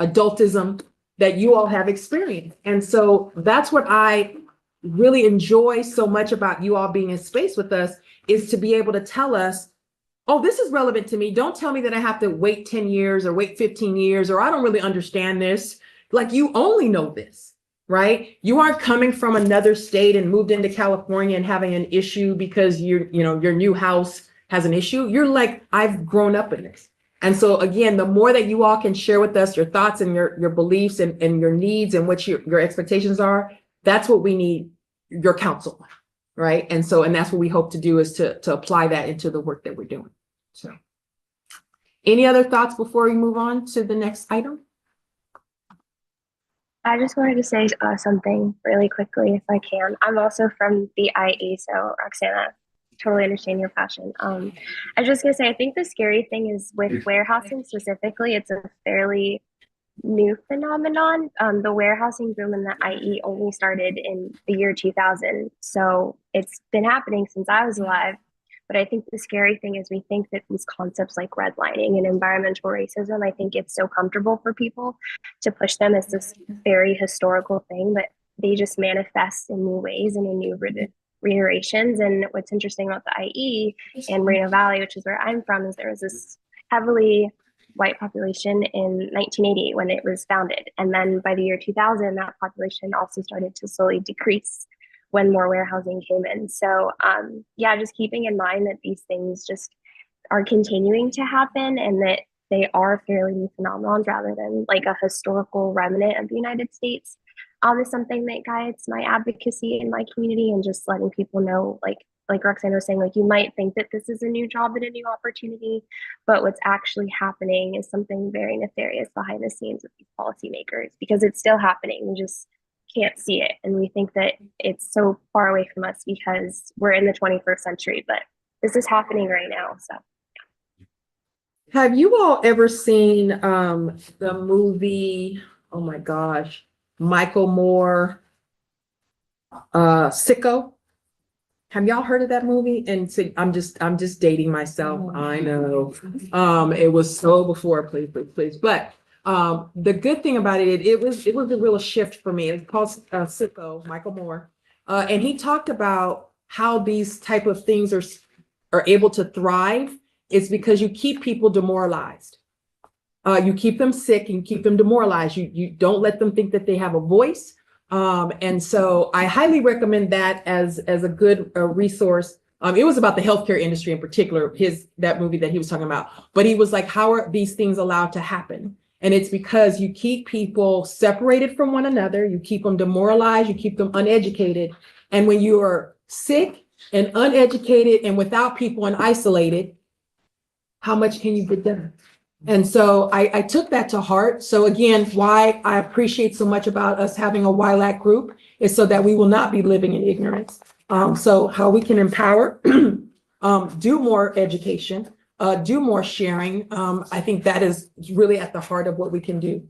adultism that you all have experienced. And so that's what I really enjoy so much about you all being in space with us, is to be able to tell us, oh, this is relevant to me. Don't tell me that I have to wait 10 years or wait 15 years, or I don't really understand this. Like, you only know this, right? You aren't coming from another state and moved into California and having an issue because your new house has an issue. You're like, I've grown up in this. And so again, the more that you all can share with us your thoughts and your beliefs and your needs and what your expectations are, that's what we need your counsel on, right? And that's what we hope to do, is to apply that into the work that we're doing. So any other thoughts before we move on to the next item? I just wanted to say something really quickly, if I can. I'm also from the IE, so Roxana, totally understand your passion. I was just gonna say, I think the scary thing is with warehousing specifically, it's a fairly new phenomenon. The warehousing boom in the IE only started in the year 2000, so it's been happening since I was alive. But I think the scary thing is we think that these concepts like redlining and environmental racism, I think it's so comfortable for people to push them as this very historical thing, but they just manifest in new ways and in new reiterations. And what's interesting about the IE and Moreno Valley, which is where I'm from, is there was this heavily white population in 1980 when it was founded. And then by the year 2000, that population also started to slowly decrease when more warehousing came in. So yeah, just keeping in mind that these things just are continuing to happen and that they are fairly new phenomenons rather than like a historical remnant of the United States is something that guides my advocacy in my community, and just letting people know, like Roxanne was saying, like you might think that this is a new job and a new opportunity, but what's actually happening is something very nefarious behind the scenes with these policymakers, because it's still happening. We just can't see it, and we think that it's so far away from us because we're in the 21st century, but this is happening right now. So have you all ever seen the movie, oh my gosh, Michael Moore, Sicko? Have y'all heard of that movie? And so I'm just dating myself. I know. It was so before, please. But the good thing about it was a real shift for me. It's called Sicko, Michael Moore. And he talked about how these type of things are able to thrive. It's because you keep people demoralized. You keep them sick and keep them demoralized. You don't let them think that they have a voice. And so I highly recommend that as a good resource. It was about the healthcare industry in particular, that movie that he was talking about. But he was like, how are these things allowed to happen? And it's because you keep people separated from one another. You keep them demoralized. You keep them uneducated. And when you are sick and uneducated and without people and isolated, how much can you get done? And so I took that to heart. So again, why I appreciate so much about us having a YLAC group is so that we will not be living in ignorance. So how we can empower, do more education, do more sharing. I think that is really at the heart of what we can do,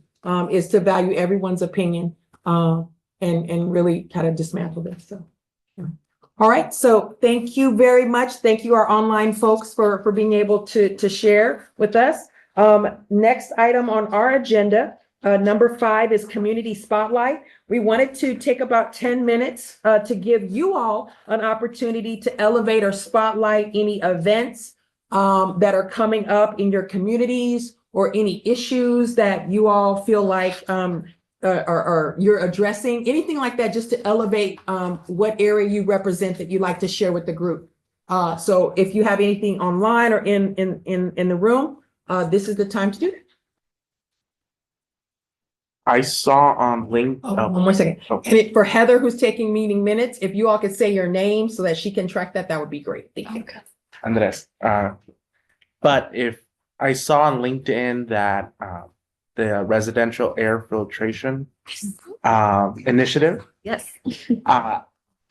is to value everyone's opinion and really kind of dismantle this. So, yeah. All right. So thank you very much. Thank you, our online folks, for being able to share with us. Next item on our agenda, number 5, is Community Spotlight. We wanted to take about 10 minutes to give you all an opportunity to elevate or spotlight any events that are coming up in your communities, or any issues that you all feel like or you're addressing, anything like that, just to elevate what area you represent that you'd like to share with the group. So if you have anything online or in the room, this is the time to do it. I saw on LinkedIn. Oh, one more second. Okay. And for Heather, who's taking meeting minutes, if you all could say your name so that she can track that, that would be great. Thank you. Andres. But if I saw on LinkedIn that the residential air filtration initiative. Yes.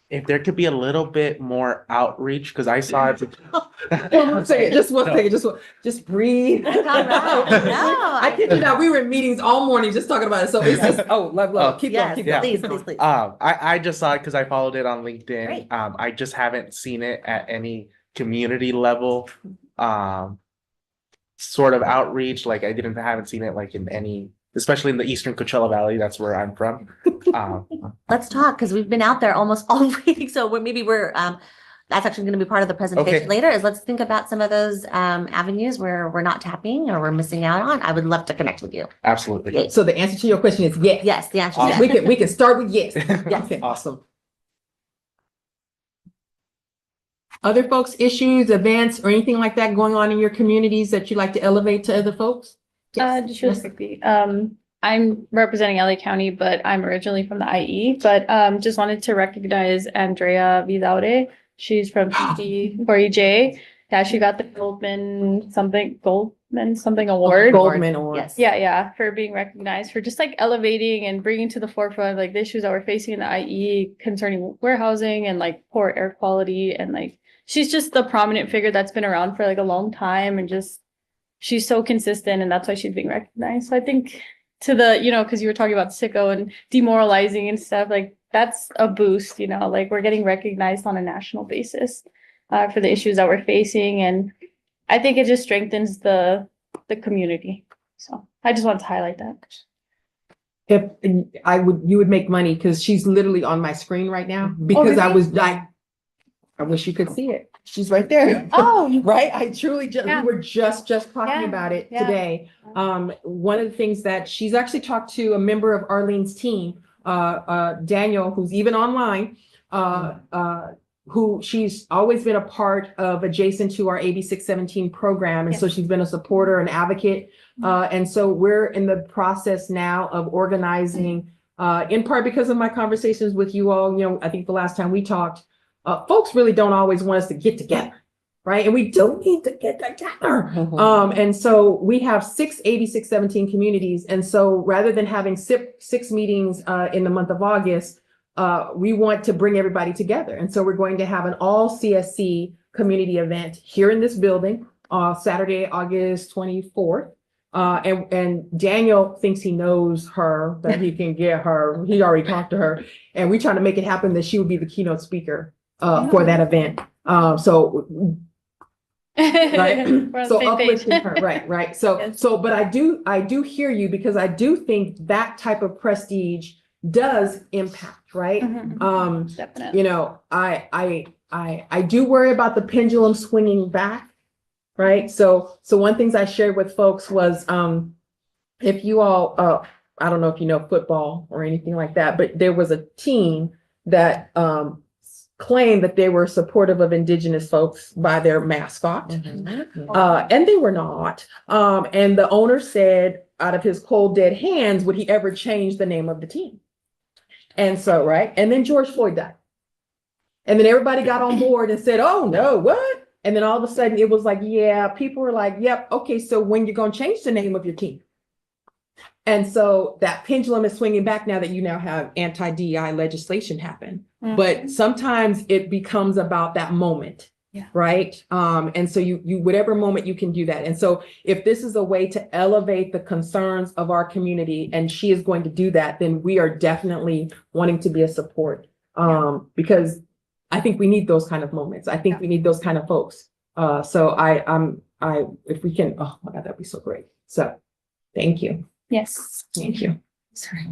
If there could be a little bit more outreach, because I saw it. One second, just breathe. I kid you not, we were in meetings all morning just talking about it. So it's just, love. Keep going. Please. I just saw it because I followed it on LinkedIn. Great. I just haven't seen it at any community level sort of outreach. Like I haven't seen it like in any, especially in the Eastern Coachella Valley. That's where I'm from. Let's talk, because we've been out there almost all week. So we're that's actually going to be part of the presentation later, is let's think about some of those avenues where we're not tapping or we're missing out on. I would love to connect with you. Absolutely. So the answer to your question is yes. Yes, the answer is yes. We can start with yes. Yes. Okay. Awesome. Other folks' issues, events, or anything like that going on in your communities that you'd like to elevate to other folks? Just really quickly, I'm representing LA County, but I'm originally from the IE, but just wanted to recognize Andrea Vidaure. She's from PC for EJ. Yeah, she got the Goldman something award. Goldman Award. Yes. Yeah, for being recognized for just like elevating and bringing to the forefront like the issues that we're facing in the IE concerning warehousing and like poor air quality, and like she's just the prominent figure that's been around for like a long time, and just she's so consistent, and that's why she's being recognized. So I think to the, because you were talking about sicko and demoralizing and stuff, like that's a boost, like we're getting recognized on a national basis for the issues that we're facing. And I think it just strengthens the community. So I just wanted to highlight that. If you would make money because she's literally on my screen right now because I was like, I wish you could see it. She's right there. Oh, right. I truly we were just talking Yeah. about it Yeah. today. One of the things that she's actually talked to a member of Arlene's team, Daniel, who's even online, who she's always been a part of adjacent to our AB 617 program. And so she's been a supporter and advocate. And so we're in the process now of organizing, in part because of my conversations with you all, I think the last time we talked, folks really don't always want us to get together, right? And we don't need to get together. And so we have 6 AB 617 communities. And so rather than having six meetings in the month of August, we want to bring everybody together. And so we're going to have an all CSC community event here in this building, Saturday, August 24th. And Daniel thinks he knows her, that he can get her. He already talked to her, and we're trying to make it happen that she would be the keynote speaker for that event. So right. We're on So the same page. uplifting her, right. So Yes. but I do hear you, because I do think that type of prestige does impact, right? Definitely. I do worry about the pendulum swinging back, right? So one things I shared with folks was, if you all, I don't know if you know football or anything like that, but there was a team that claimed that they were supportive of Indigenous folks by their mascot, and they were not. And the owner said, out of his cold dead hands, would he ever change the name of the team? And so, right. And then George Floyd died. And then everybody got on board and said, oh no, what? And then all of a sudden it was like, yeah, people were like, yep, okay, so when you're going to change the name of your team? And so that pendulum is swinging back now that you now have anti-DEI legislation happen. But sometimes it becomes about that moment. Yeah. Right. And so you whatever moment you can do that. And so if this is a way to elevate the concerns of our community, and she is going to do that, then we are definitely wanting to be a support. Because I think we need those kind of moments. I think we need those kind of folks. So if we can, oh my God, that'd be so great. So thank you. Yes. Thank you. Sorry.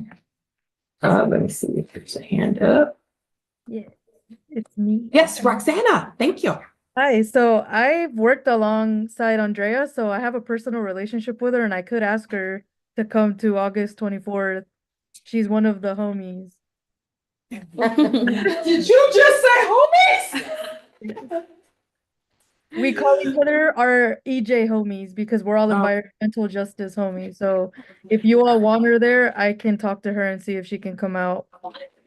Let me see if there's a hand up. Yeah, it's me. Yes, Roxana. Thank you. Hi, so I've worked alongside Andrea, so I have a personal relationship with her, and I could ask her to come to August 24th. She's one of the homies. Did you just say homies? We call each other our EJ homies because we're all environmental justice homies. So if you all want her there, I can talk to her and see if she can come out.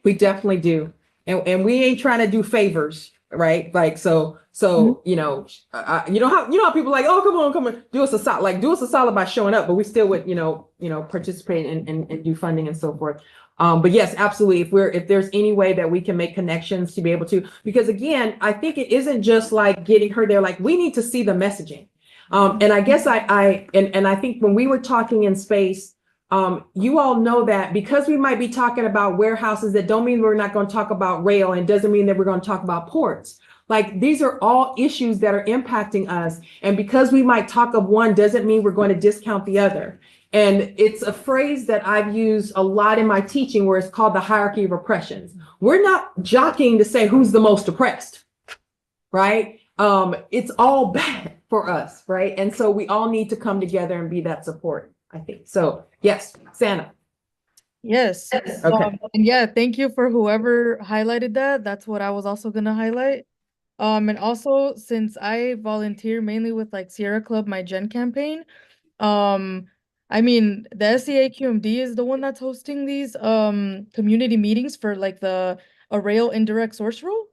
We definitely do. And we ain't trying to do favors, right? Like, so, you know how people are like, oh, come on, do us a solid by showing up, but we still would, participate and do funding and so forth. But yes, absolutely. If there's any way that we can make connections to be able to, because again, I think it isn't just like getting her there, like we need to see the messaging. And I guess I think when we were talking in space, you all know that because we might be talking about warehouses, that don't mean we're not going to talk about rail, and doesn't mean that we're going to talk about ports. Like, these are all issues that are impacting us. And because we might talk of one doesn't mean we're going to discount the other. And it's a phrase that I've used a lot in my teaching, where it's called the hierarchy of oppressions. We're not jockeying to say who's the most oppressed, right? It's all bad for us, right? And so we all need to come together and be that support, I think. So yes, Santa. Yes. Okay. And yeah, thank you for whoever highlighted that. That's what I was also gonna highlight. And also since I volunteer mainly with like Sierra Club, my Gen campaign, I mean the SCAQMD is the one that's hosting these community meetings for like the Arrail indirect source rule.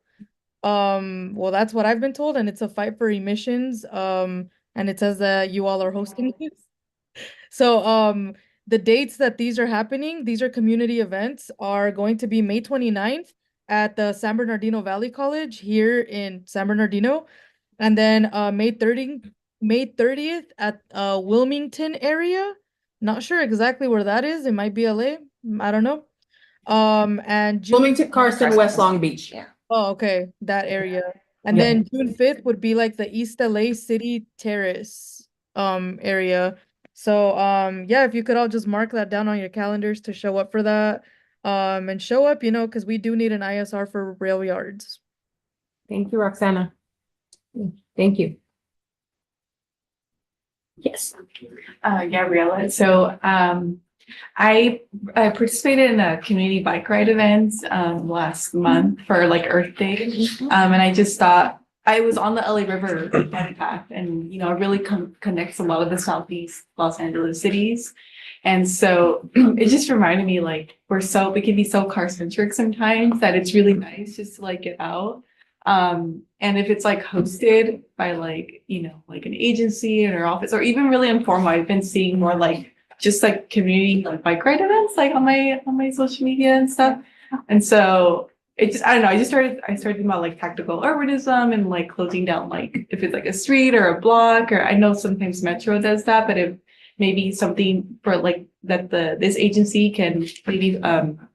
Well, that's what I've been told, and it's a fight for emissions. And it says that you all are hosting this. So, the dates that these are happening, these are community events, are going to be May 29th at the San Bernardino Valley College here in San Bernardino, and then May 30th at Wilmington area. Not sure exactly where that is. It might be LA. I don't know. And June. Wilmington, Carson, West Long Beach. Yeah. Oh, okay, that area. And Yeah. then June 5th would be like the East LA City Terrace area. So yeah, if you could all just mark that down on your calendars to show up for that. And show up, you know, because we do need an ISR for rail yards. Thank you, Roxana. Thank you. Yes. Gabriella. So I participated in a community bike ride event last month for like Earth Day. And I just thought I was on the LA River bike path, and you know, it really connects a lot of the Southeast Los Angeles cities. And so it just reminded me like we can be so car centric sometimes that it's really nice just to like get out. And if it's like hosted by like, you know, like an agency in our office, or even really informal, I've been seeing more like just like community like bike ride events like on my social media and stuff. And so it just, I don't know, I started thinking about like tactical urbanism and like closing down like if it's like a street or a block, or I know sometimes Metro does that, but if maybe something for like that this agency can maybe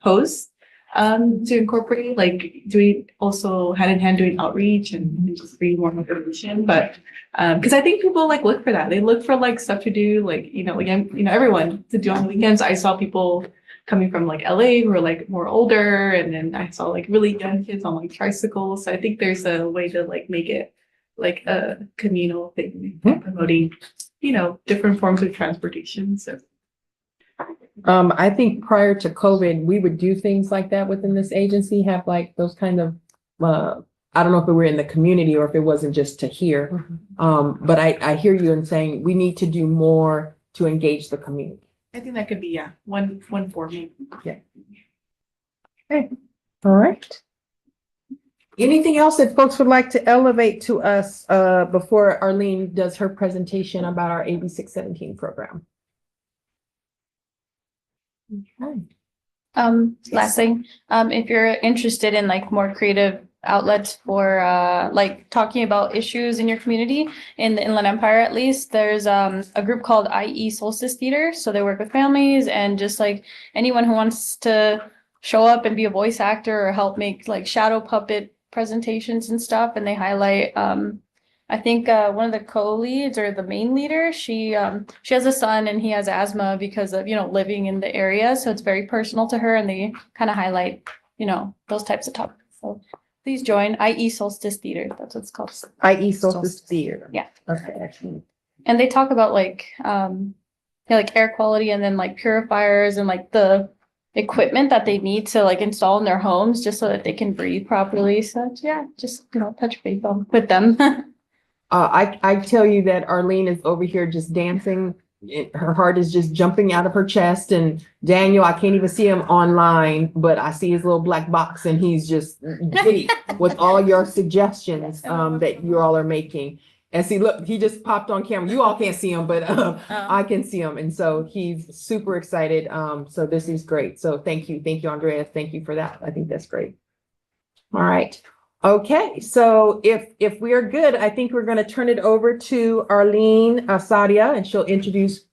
host to incorporate, like doing also hand in hand doing outreach and just bring more information. But because I think people like look for that. They look for like stuff to do, like, you know, again, you know, everyone to do on weekends. I saw people coming from like LA who are like more older, and then I saw like really young kids on like tricycles. So I think there's a way to like make it like a communal thing, promoting, you know, different forms of transportation. So I think prior to COVID, we would do things like that within this agency, have like those kind of, I don't know if it were in the community or if it wasn't just to hear. But I hear you in saying we need to do more to engage the community. I think that could be, yeah, one for me. Yeah. Okay. All right. Anything else that folks would like to elevate to us before Arlene does her presentation about our AB 617 program? Okay. Last thing, if you're interested in like more creative outlets for like talking about issues in your community in the Inland Empire, at least there's a group called IE Solstice Theater. So they work with families and just like anyone who wants to show up and be a voice actor or help make like shadow puppet presentations and stuff. And they highlight I think one of the co-leads or the main leader, she has a son and he has asthma because of, you know, living in the area. So it's very personal to her, and they kind of highlight, you know, those types of topics. So please join IE Solstice Theater. That's what it's called. IE Solstice Theater. Yeah. Okay, excellent. And they talk about like like air quality and then like purifiers and like the equipment that they need to like install in their homes just so that they can breathe properly. So yeah, just, you know, touch base with them. I tell you that Arlene is over here just dancing. Her heart is just jumping out of her chest. And Daniel, I can't even see him online, but I see his little black box and he's just giddy with all your suggestions that you all are making. And see, look, he just popped on camera. You all can't see him, but I can see him. And so he's super excited. So this is great. So thank you. Thank you, Andrea. Thank you for that. I think that's great. All right. Okay, so if we are good, I think we're going to turn it over to Arlene Sadia, and she'll introduce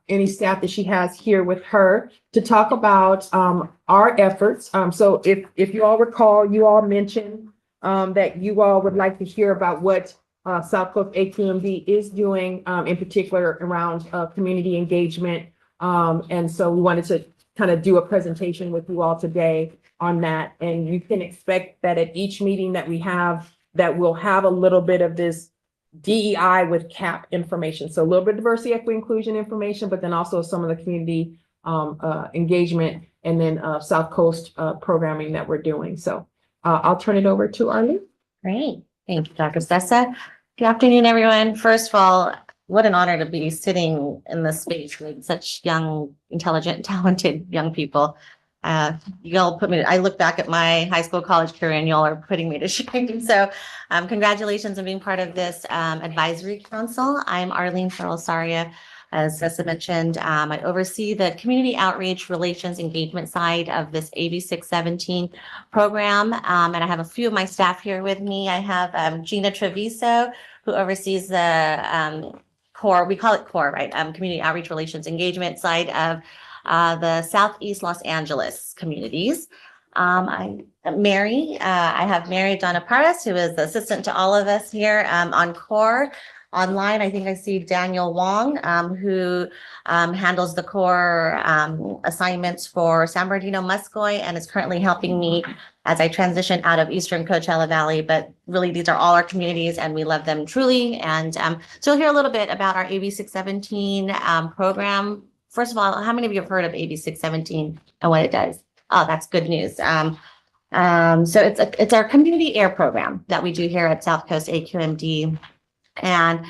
any staff that she has here with her to talk about our efforts. So if you all recall, you all mentioned that you all would like to hear about what South Coast AQMD is doing, in particular around community engagement. And so we wanted to kind of do a presentation with you all today on that. And you can expect that at each meeting that we have, that will have a little bit of this DEI with CAP information. So a little bit of diversity, equity, inclusion information, but then also some of the community engagement and then South Coast programming that we're doing. So I'll turn it over to Arlene. Great. Thank you, Dr. Stessa. Good afternoon, everyone. First of all, what an honor to be sitting in this space with such young, intelligent, talented young people. Y'all put me, I look back at my high school, college career, and y'all are putting me to shame. So congratulations on being part of this advisory council. I'm Arlene Farrell-Saria. As Cessa mentioned, I oversee the community outreach relations engagement side of this AB 617 program. And I have a few of my staff here with me. I have Gina Treviso, who oversees the core, we call it core, right? Community outreach relations engagement side of the Southeast Los Angeles communities. I have Mary Donna Paras, who is the assistant to all of us here on core. Online, I think I see Daniel Wong, who handles the core assignments for San Bernardino Muscoy and is currently helping me as I transition out of Eastern Coachella Valley. But really, these are all our communities and we love them truly. And so you'll hear a little bit about our AB 617 program. First of all, how many of you have heard of AB 617 and what it does? Oh, that's good news. So it's our community air program that we do here at South Coast AQMD. And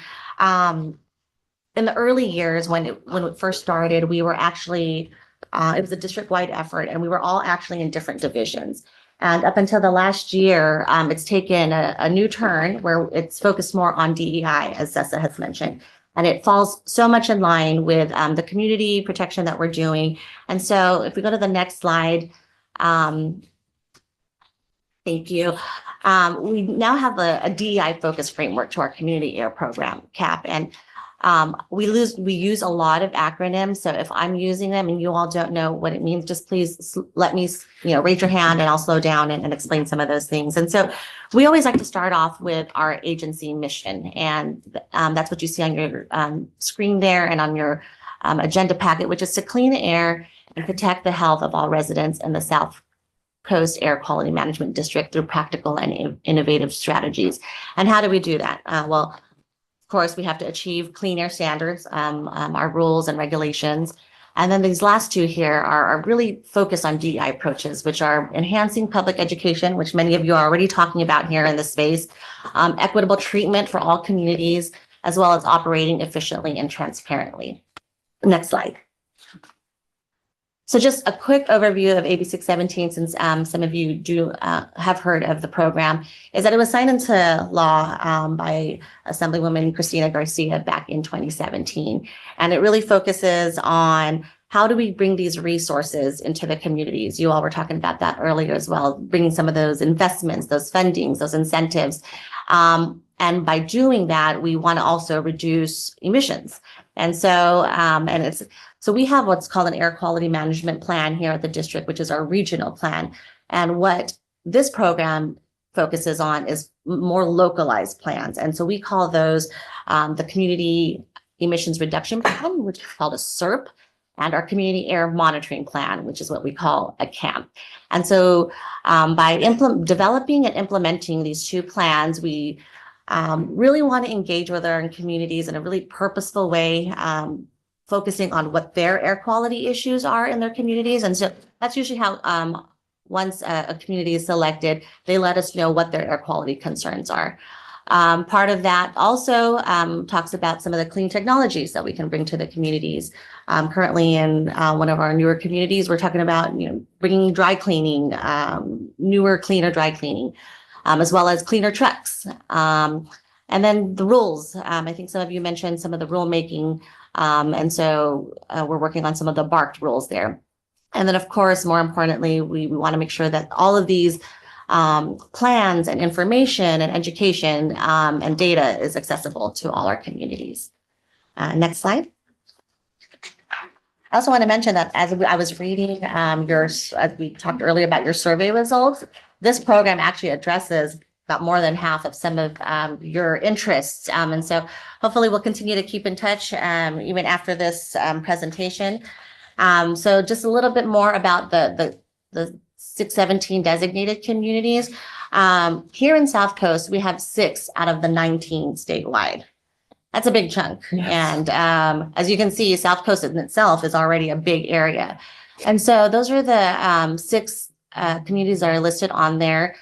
in the early years when it first started, we were actually, it was a district-wide effort and we were all actually in different divisions. And up until the last year, it's taken a new turn where it's focused more on DEI, as Cessa has mentioned. And it falls so much in line with the community protection that we're doing. And so if we go to the next slide, thank you. We now have a DEI focused framework to our community air program, CAP, and we use a lot of acronyms. So if I'm using them and you all don't know what it means, just please let me, raise your hand and I'll slow down and explain some of those things. And so we always like to start off with our agency mission, and that's what you see on your screen there and on your agenda packet, which is to clean the air and protect the health of all residents in the South Coast Air Quality Management District through practical and innovative strategies. And how do we do that? Well, of course, we have to achieve clean air standards, our rules and regulations. And then these last two here are really focused on DEI approaches, which are enhancing public education, which many of you are already talking about here in this space, equitable treatment for all communities, as well as operating efficiently and transparently. Next slide. So just a quick overview of AB 617, since some of you do have heard of the program, is that it was signed into law by Assemblywoman Cristina Garcia back in 2017. And it really focuses on how do we bring these resources into the communities? You all were talking about that earlier as well, bringing some of those investments, those fundings, those incentives. And by doing that, we want to also reduce emissions. And so, so we have what's called an air quality management plan here at the district, which is our regional plan. And what this program focuses on is more localized plans. And so we call those the Community Emissions Reduction Plan, which is called a CERP, and our Community Air Monitoring Plan, which is what we call a CAMP. And so by developing and implementing these two plans, we really want to engage with our communities in a really purposeful way, focusing on what their air quality issues are in their communities. And so that's usually how once a community is selected, they let us know what their air quality concerns are. Part of that also talks about some of the clean technologies that we can bring to the communities. Currently in one of our newer communities, we're talking about bringing dry cleaning, newer, cleaner dry cleaning, as well as cleaner trucks. And then the rules. I think some of you mentioned some of the rulemaking. And so we're working on some of the BARC rules there. And then, of course, more importantly, we want to make sure that all of these plans and information and education and data is accessible to all our communities. Next slide. I also want to mention that as I was reading as we talked earlier about your survey results, this program actually addresses about more than half of some of your interests. And so hopefully we'll continue to keep in touch even after this presentation. So just a little bit more about the 617 designated communities. Here in South Coast, we have 6 out of the 19 statewide. That's a big chunk. Yes. And as you can see, South Coast in itself is already a big area. And so those are the 6 communities that are listed on there.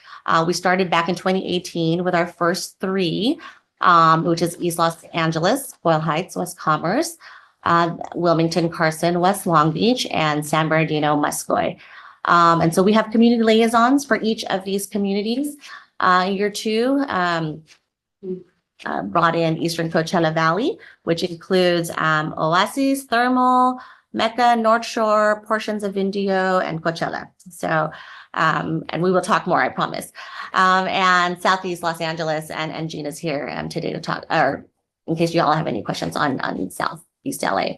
We started back in 2018 with our first 3, which is East Los Angeles, Boyle Heights, West Commerce, Wilmington, Carson, West Long Beach, and San Bernardino, Muscoy. And so we have community liaisons for each of these communities. Year 2, brought in Eastern Coachella Valley, which includes Oasis, Thermal, Mecca, North Shore, portions of Indio, and Coachella. So, and we will talk more, I promise. And Southeast Los Angeles, and Gina's here today to talk, or in case you all have any questions on Southeast LA.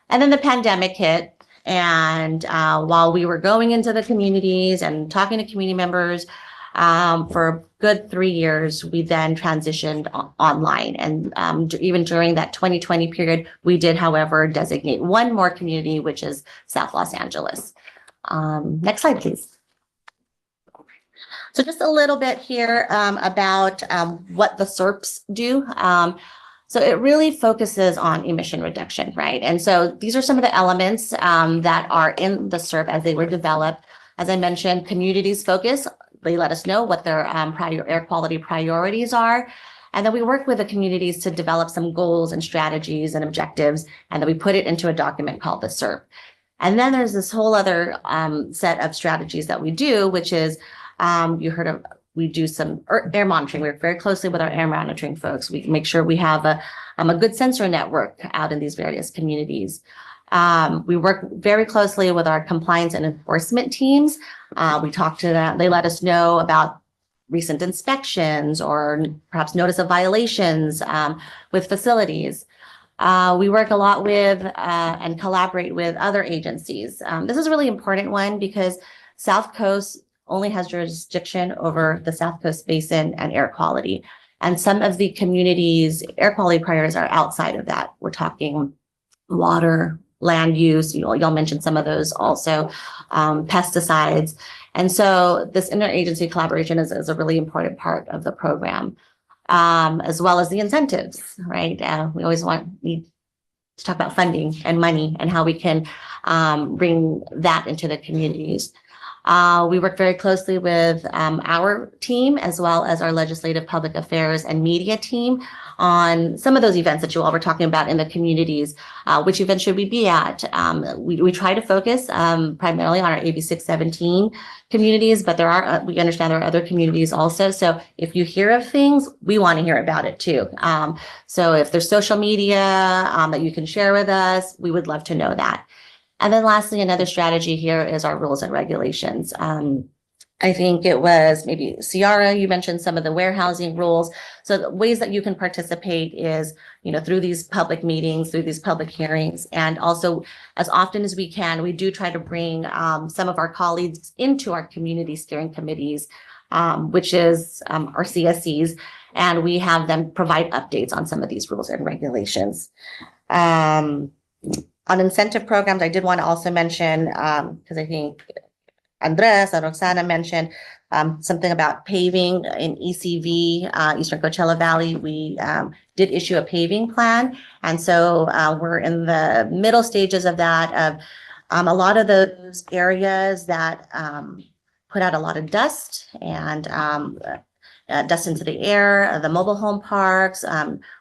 And then the pandemic hit. And while we were going into the communities and talking to community members for a good 3 years, we then transitioned online. And even during that 2020 period, we did, however, designate one more community, which is South Los Angeles. Next slide, please. So just a little bit here about what the SERPs do. So it really focuses on emission reduction, right? And so these are some of the elements that are in the SERP as they were developed. As I mentioned, communities focus. They let us know what their air quality priorities are. And then we work with the communities to develop some goals and strategies and objectives. And then we put it into a document called the SERP. And then there's this whole other set of strategies that we do, which is, you heard of, we do some air monitoring. We work very closely with our air monitoring folks. We make sure we have a good sensor network out in these various communities. We work very closely with our compliance and enforcement teams. We talk to them. They let us know about recent inspections or perhaps notice of violations with facilities. We work a lot with and collaborate with other agencies. This is a really important one because South Coast only has jurisdiction over the South Coast Basin and air quality. And some of the communities' air quality priorities are outside of that. We're talking water, land use, y'all mentioned some of those also, pesticides. And so this interagency collaboration is a really important part of the program, as well as the incentives, right? We always need to talk about funding and money and how we can bring that into the communities. We work very closely with our team as well as our legislative public affairs and media team on some of those events that you all were talking about in the communities. Which events should we be at? We try to focus primarily on our AB 617 communities, but we understand there are other communities also. So if you hear of things, we want to hear about it too. So if there's social media that you can share with us, we would love to know that. And then lastly, another strategy here is our rules and regulations. I think it was maybe Ciara, you mentioned some of the warehousing rules. So the ways that you can participate is, through these public meetings, through these public hearings, and also as often as we can, we do try to bring some of our colleagues into our community steering committees, which is our CSCs, and we have them provide updates on some of these rules and regulations. On incentive programs, I did want to also mention, because I think Andres and Roxana mentioned something about paving in ECV, Eastern Coachella Valley. We did issue a paving plan. And so we're in the middle stages of that, of a lot of those areas that put out a lot of dust and dust into the air, the mobile home parks,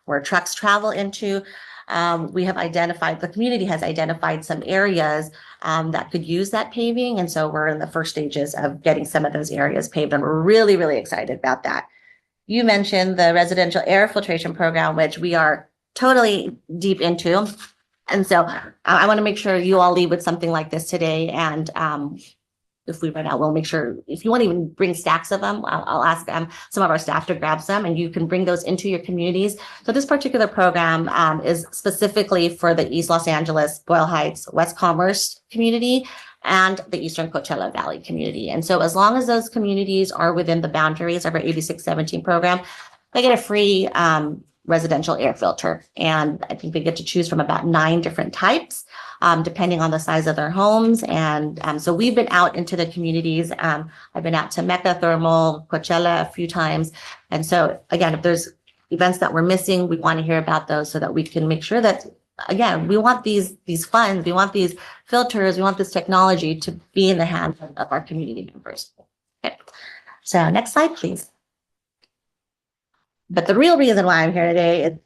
where trucks travel into. The community has identified some areas that could use that paving. And so we're in the first stages of getting some of those areas paved. And we're really, really excited about that. You mentioned the residential air filtration program, which we are totally deep into. And so I want to make sure you all leave with something like this today. And if we run out, we'll make sure, if you want to even bring stacks of them, I'll ask some of our staff to grab some and you can bring those into your communities. So this particular program is specifically for the East Los Angeles, Boyle Heights, West Commerce community and the Eastern Coachella Valley community. And so as long as those communities are within the boundaries of our AB 617 program, they get a free residential air filter. And I think they get to choose from about 9 different types. depending on the size of their homes. And so we've been out into the communities. I've been out to Mecca Thermal, Coachella a few times. And so again, if there's events that we're missing, we want to hear about those so that we can make sure that, again, we want these funds, we want these filters, we want this technology to be in the hands of our community members. Okay. So next slide, please. But the real reason why I'm here today is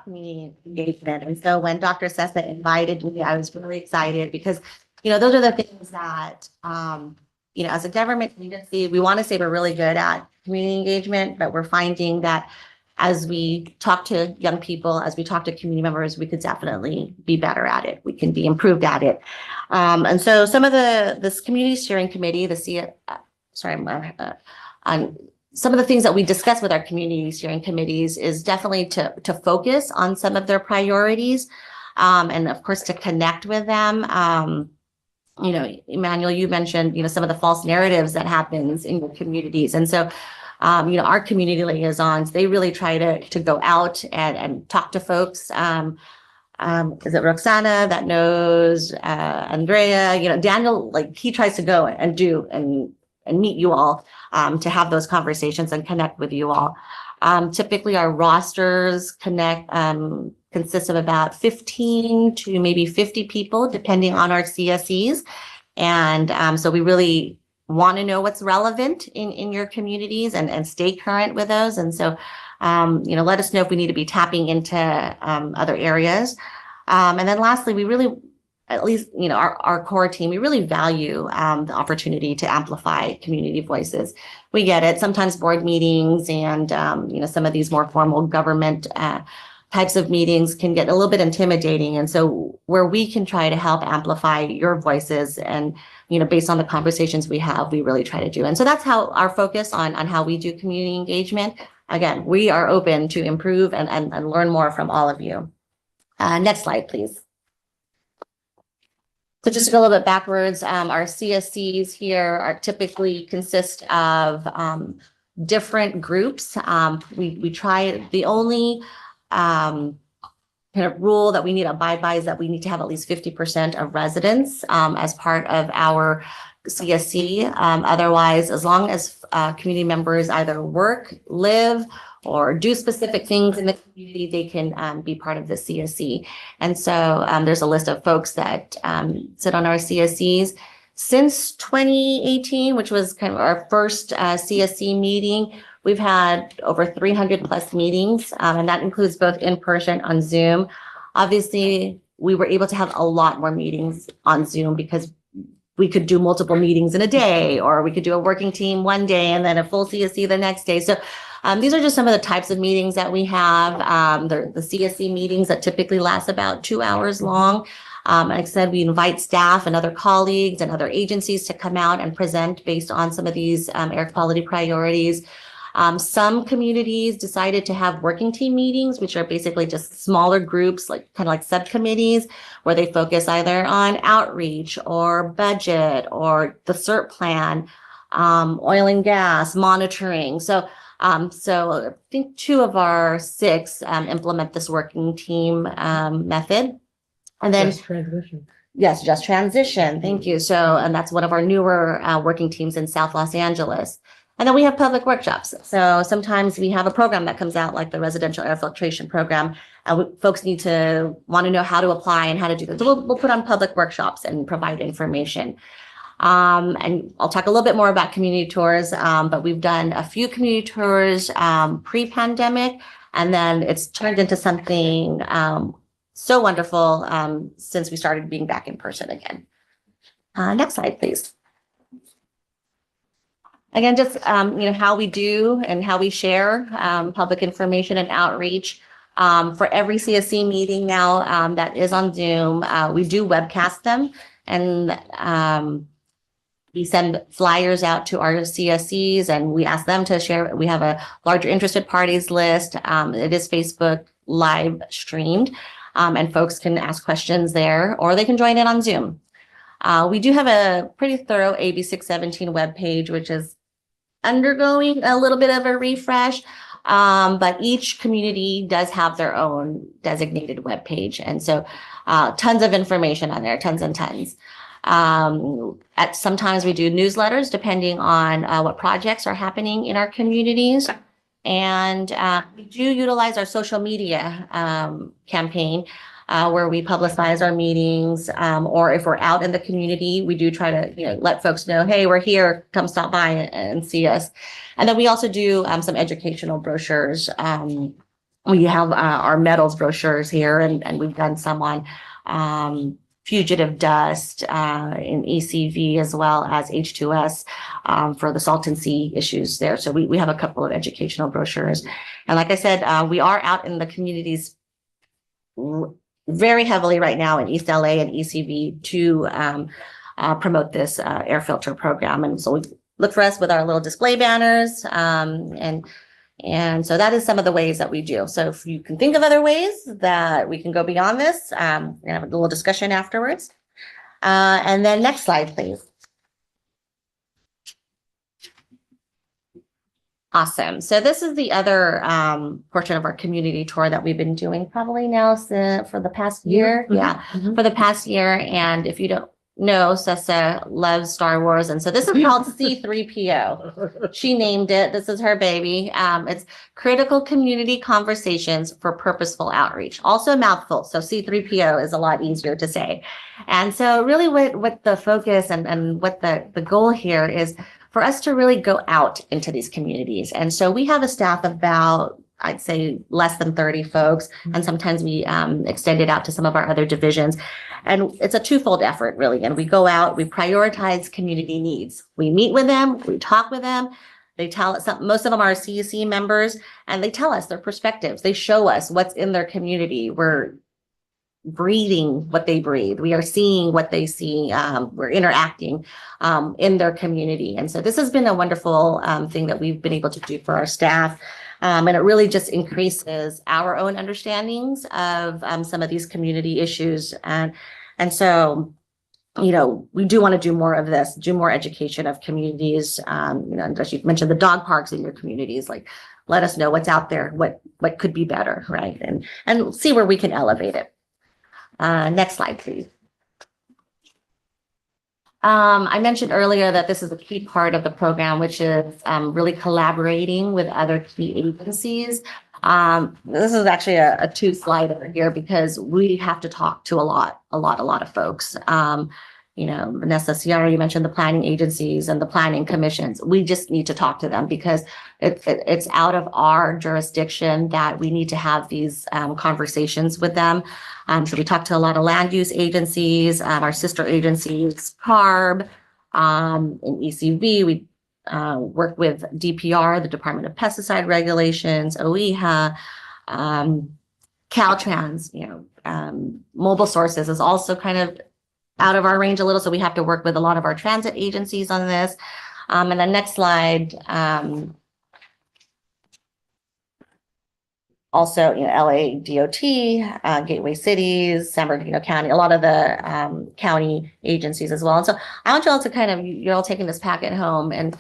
community engagement. And so when Dr. Sessa invited me, I was really excited because, those are the things that, as a government agency, we want to say we're really good at community engagement, but we're finding that as we talk to young people, as we talk to community members, we could definitely be better at it. We can be improved at it. And so some of this community steering committee, some of the things that we discuss with our community steering committees is definitely to focus on some of their priorities, and of course to connect with them. Emmanuel, you mentioned, some of the false narratives that happens in your communities. And so, our community liaisons, they really try to go out and talk to folks. Is it Roxana that knows, Andrea, Daniel, he tries to go and do and meet you all, to have those conversations and connect with you all. Typically our rosters consist of about 15 to maybe 50 people, depending on our CSEs. And so we really want to know what's relevant in your communities and stay current with those. And so, let us know if we need to be tapping into other areas. And then lastly, we really, at least, our core team, we really value the opportunity to amplify community voices. We get it. Sometimes board meetings and, some of these more formal government types of meetings can get a little bit intimidating. And so where we can try to help amplify your voices and, based on the conversations we have, we really try to do. And so that's how our focus on how we do community engagement. Again, we are open to improve and learn more from all of you. Next slide, please. So just to go a little bit backwards, our CSCs here are typically consist of different groups. We try, the only kind of rule that we need to abide by is that we need to have at least 50% of residents as part of our CSC. Otherwise, as long as community members either work, live, or do specific things in the community, they can be part of the CSC. And so there's a list of folks that sit on our CSCs. Since 2018, which was kind of our first CSC meeting, we've had over 300 plus meetings, and that includes both in person on Zoom. Obviously, we were able to have a lot more meetings on Zoom because we could do multiple meetings in a day, or we could do a working team one day and then a full CSC the next day. So these are just some of the types of meetings that we have. The CSC meetings that typically last about 2 hours long. Like I said, we invite staff and other colleagues and other agencies to come out and present based on some of these air quality priorities. Some communities decided to have working team meetings, which are basically just smaller groups, kind of like subcommittees, where they focus either on outreach or budget or the CERT plan, oil and gas, monitoring. So I think 2 of our 6 implement this working team method. And then Just transition. Yes, Just Transition. Thank you. So, and that's one of our newer working teams in South Los Angeles. And then we have public workshops. So sometimes we have a program that comes out like the residential air filtration program. Folks need to want to know how to apply and how to do that. So we'll put on public workshops and provide information. And I'll talk a little bit more about community tours, but we've done a few community tours pre-pandemic, and then it's turned into something so wonderful since we started being back in person again. Next slide, please. Again, just how we do and how we share public information and outreach. For every CSC meeting now that is on Zoom, we do webcast them, and we send flyers out to our CSCs and we ask them to share. We have a larger interested parties list. It is Facebook live streamed, and folks can ask questions there, or they can join in on Zoom. We do have a pretty thorough AB 617 webpage, which is undergoing a little bit of a refresh. But each community does have their own designated webpage. And so tons of information on there, tons and tons. Sometimes we do newsletters depending on what projects are happening in our communities. And we do utilize our social media campaign where we publicize our meetings, or if we're out in the community, we do try to let folks know, hey, we're here, come stop by and see us. And then we also do some educational brochures. We have our medals brochures here, and we've done some on fugitive dust in ECV as well as H2S for the saltancy issues there. So we have a couple of educational brochures. And like I said, we are out in the communities very heavily right now in East LA and ECV to promote this air filter program. And so we look for us with our little display banners. And so that is some of the ways that we do. So if you can think of other ways that we can go beyond this, we're gonna have a little discussion afterwards. And then next slide, please. Awesome. So this is the other portion of our community tour that we've been doing probably now for the past year. Yeah, for the past year. And if you don't know, Sessa loves Star Wars. And so this is called C3PO. She named it. This is her baby. It's Critical Community Conversations for Purposeful Outreach. Also a mouthful. So C3PO is a lot easier to say. And so really what the focus and what the goal here is for us to really go out into these communities. And so we have a staff of about, I'd say, less than 30 folks. And sometimes we extend it out to some of our other divisions. And it's a twofold effort, really. And we go out, we prioritize community needs. We meet with them, we talk with them. They tell us, most of them are CEC members, and they tell us their perspectives. They show us what's in their community. We're breathing what they breathe. We are seeing what they see. We're interacting in their community. And so this has been a wonderful thing that we've been able to do for our staff. And it really just increases our own understandings of some of these community issues. And so, we do want to do more of this, do more education of communities. As you mentioned, the dog parks in your communities, like let us know what's out there, what could be better, right? And see where we can elevate it. Next slide, please. I mentioned earlier that this is a key part of the program, which is really collaborating with other key agencies. This is actually a two-slider here because we have to talk to a lot of folks. Vanessa, Ciara, you mentioned the planning agencies and the planning commissions. We just need to talk to them because it's out of our jurisdiction that we need to have these conversations with them. So we talk to a lot of land use agencies, our sister agencies, CARB, in ECV. We work with DPR, the Department of Pesticide Regulations, OEHA, Caltrans, mobile sources is also kind of out of our range a little. So we have to work with a lot of our transit agencies on this. And the next slide, also, LA DOT, Gateway Cities, San Bernardino County, a lot of the county agencies as well. And so I want you all to you're all taking this packet home. And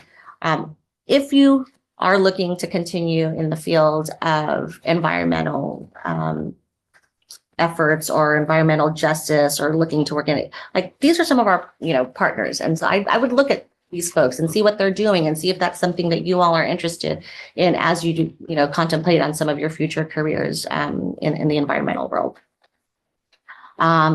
if you are looking to continue in the field of environmental efforts or environmental justice or looking to work in it, like these are some of our, partners. And so I would look at these folks and see what they're doing and see if that's something that you all are interested in as you do, contemplate on some of your future careers in the environmental world.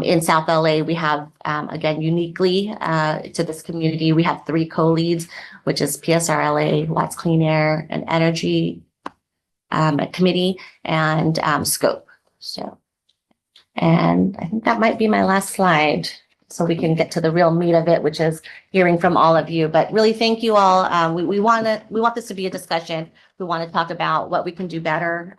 In South LA, we have, again, uniquely to this community, we have 3 co-leads, which is PSRLA, Watts Clean Air and Energy Committee, and SCOPE. And I think that might be my last slide, so we can get to the real meat of it, which is hearing from all of you. But really, thank you all. We want this to be a discussion. We want to talk about what we can do better,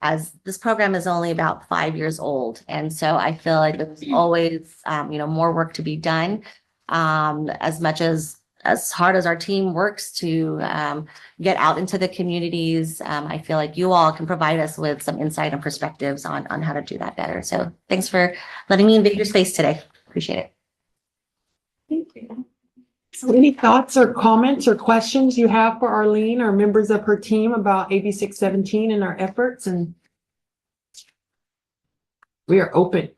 as this program is only about 5 years old. And so I feel like there's always, more work to be done. As much as hard as our team works to get out into the communities, I feel like you all can provide us with some insight and perspectives on how to do that better. So thanks for letting me invade your space today. Appreciate it. Thank you. Any thoughts or comments or questions you have for Arlene or members of her team about AB 617 and our efforts? And we are open.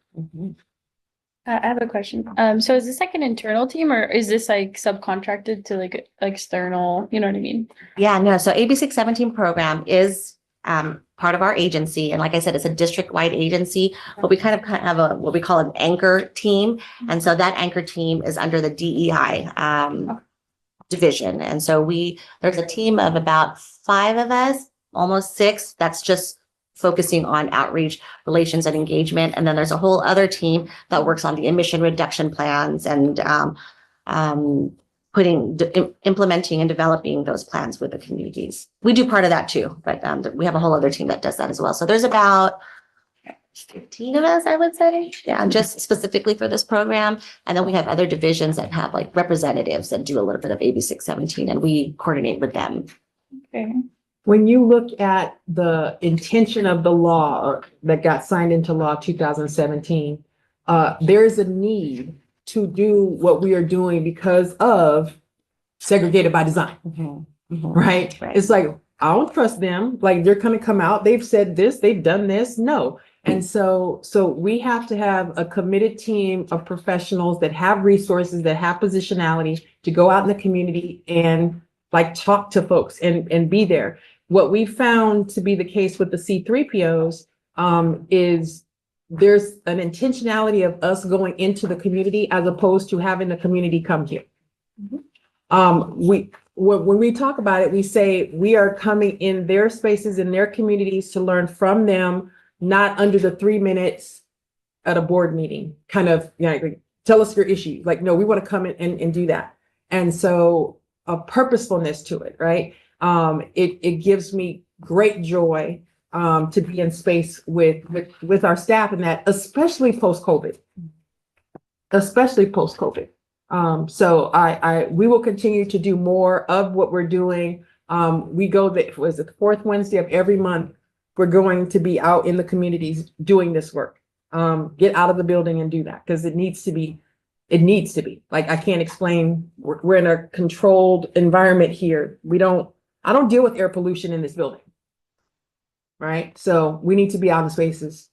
I have a question. So is this like an internal team or is this like subcontracted to like external, you know what I mean? Yeah, no, so AB 617 program is part of our agency. And like I said, it's a district-wide agency, but we kind of have a what we call an anchor team. And so that anchor team is under the DEI division. And so there's a team of about 5 of us, almost 6, that's just focusing on outreach, relations, and engagement. And then there's a whole other team that works on the emission reduction plans and implementing and developing those plans with the communities. We do part of that too, but we have a whole other team that does that as well. So there's about 15 of us, I would say, yeah, just specifically for this program. And then we have other divisions that have like representatives that do a little bit of AB 617 and we coordinate with them. Okay. When you look at the intention of the law that got signed into law 2017, there is a need to do what we are doing because of segregated by design, right? It's like, I don't trust them. Like they're going to come out. They've said this, they've done this. No. And so we have to have a committed team of professionals that have resources, that have positionality to go out in the community and like talk to folks and be there. What we found to be the case with the C3POs is there's an intentionality of us going into the community as opposed to having the community come here. When we talk about it, we say we are coming in their spaces, in their communities to learn from them, not under the 3 minutes at a board meeting, kind of, you know, like, tell us your issue. Like, no, we want to come in and do that. And so a purposefulness to it, right? It gives me great joy to be in space with our staff and that, especially post-COVID. So we will continue to do more of what we're doing. We go the 4th Wednesday of every month. We're going to be out in the communities doing this work. Get out of the building and do that because it needs to be. Like, I can't explain. We're in a controlled environment here. I don't deal with air pollution in this building. Right. So we need to be out in spaces.